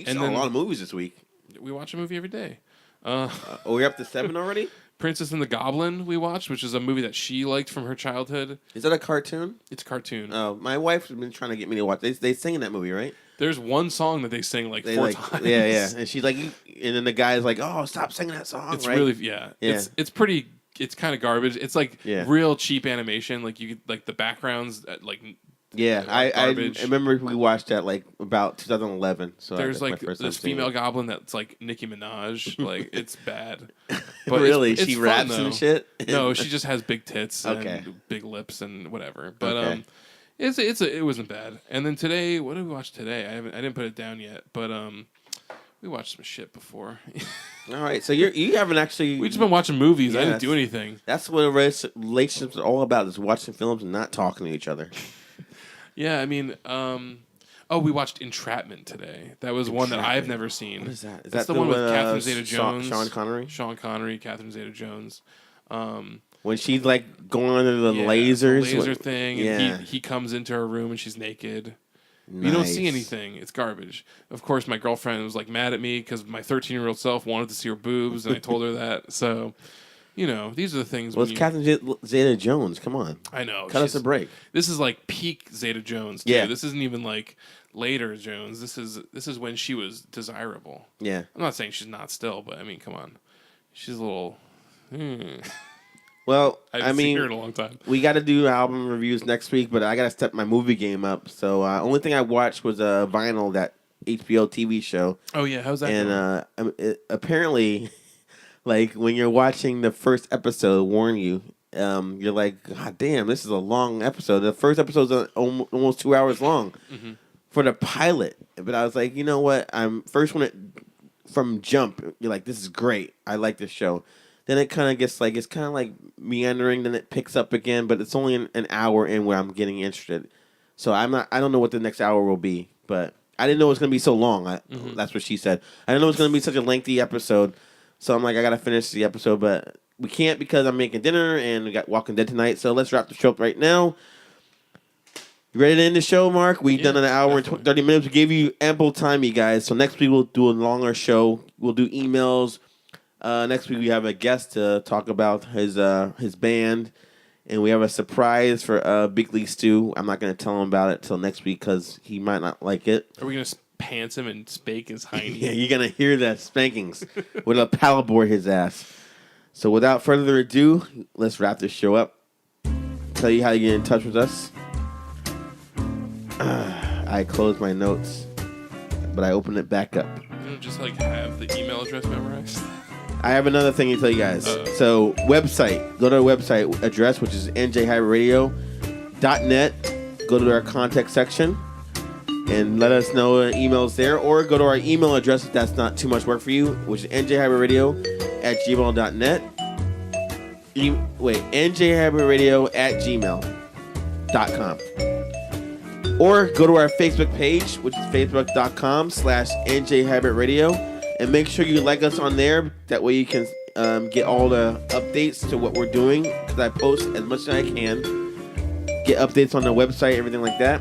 saw a then lot of movies this week. We watch a movie every day. We're up to 7 already? Princess and the Goblin we watched, which is a movie that she liked from her childhood. Is that a cartoon? It's a cartoon. Oh, my wife's been trying to get me to watch. They sing in that movie, right? There's one song that they sing like 4 times. Yeah. And she's like, and then the guy's like, "Oh, stop singing that song!" It's right? really It's pretty. It's kind of garbage. It's like real cheap animation. Like you could like the backgrounds like. Yeah, I remember we watched that like about 2011. So there's like this female goblin that's like Nicki Minaj. Like it's bad. But really, it's she fun, raps though. and shit. No, she just has big tits and big lips and whatever. But it wasn't bad. And then today, what did we watch today? I didn't put it down yet, but we watched some shit before. All right, so you haven't actually. We just been watching movies. I didn't do anything. That's what relationships are all about: is watching films and not talking to each other. Yeah, I mean, we watched Entrapment today. That was one that I've never seen. What is that? That's the one with Catherine Zeta-Jones, Sean Connery, Catherine Zeta-Jones. When she's like going under the the laser thing, and he comes into her room and she's naked. Nice. You don't see anything. It's garbage. Of course, my girlfriend was like mad at me because my 13-year-old self wanted to see her boobs, and I told her that. So. These are the things. Well, it's Catherine Zeta-Jones. Come on. I know. Cut us a break. This is like peak Zeta-Jones. Too. Yeah. This isn't even like later Jones. This is when she was desirable. Yeah. I'm not saying she's not still, but I mean, come on. She's a little. Well, I haven't seen her in a long time. We got to do album reviews next week, but I got to step my movie game up. So, only thing I watched was Vinyl, that HBO TV show. Oh yeah, how's that? And apparently. Like, when you're watching the first episode, warn you, you're like, God damn, this is a long episode. The first episode is almost 2 hours long for the pilot. But I was like, you know what? From jump, you're like, this is great. I like this show. Then it kind of gets like, it's kind of like meandering. Then it picks up again, but it's only an hour in where I'm getting interested. So I don't know what the next hour will be, but I didn't know it was going to be so long. That's what she said. I didn't know it was going to be such a lengthy episode. So I'm like, I got to finish the episode, but we can't because I'm making dinner and we got Walking Dead tonight. So let's wrap the show up right now. You ready to end the show, Mark? We've done an hour and 30 minutes. We gave you ample time, you guys. So next week we'll do a longer show. We'll do emails. Next week we have a guest to talk about his band, and we have a surprise for Big League Stu. I'm not going to tell him about it till next week because he might not like it. Are we going to pants him and spank his hiney? Yeah, you're going to hear the spankings with a paddleboard his ass. So without further ado, let's wrap this show up. Tell you how to get in touch with us. I closed my notes, but I opened it back up. You don't just like have the email address memorized? I have another thing to tell you guys. So, website. Go to our website address, which is njhybridradio.net. Go to our contact section and let us know emails there. Or go to our email address if that's not too much work for you, which is njhybridradio@gmail.net. njhybridradio@gmail.com. Or go to our Facebook page, which is facebook.com/njhybridradio. And make sure you like us on there. That way you can get all the updates to what we're doing. Because I post as much as I can. Get updates on the website, everything like that.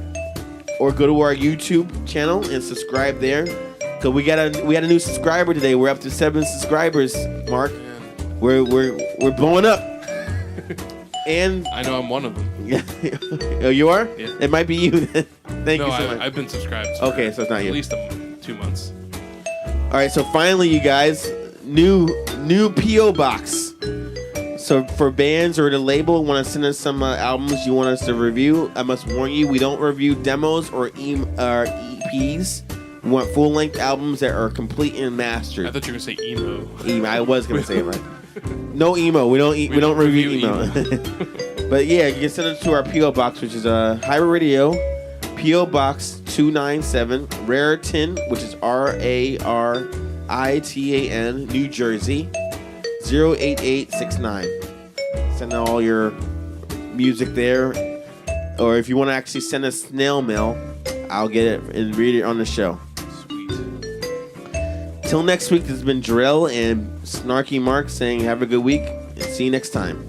Or go to our YouTube channel and subscribe there. Because we had a new subscriber today. We're up to 7 subscribers, Mark. We're blowing up. And I know I'm one of them. Yeah. Oh, you are? Yeah. It might be you then. Thank you so much. I've been subscribed. Okay, so it's not you. At least 2 months. All right, so finally, you guys, new P.O. Box. So for bands or the label want to send us some albums you want us to review, I must warn you, we don't review demos or EPs. We want full-length albums that are complete and mastered. I thought you were going to say emo. Emo. I was going to say it, right? No emo. We don't review emo. But yeah, you can send it to our P.O. Box, which is Hybrid Radio, P.O. Box 297, Raritan, which is Raritan, New Jersey, 08869. Send all your music there. Or if you want to actually send us snail mail, I'll get it and read it on the show. Sweet. Till next week, this has been Jarrell and Snarky Mark saying have a good week and see you next time.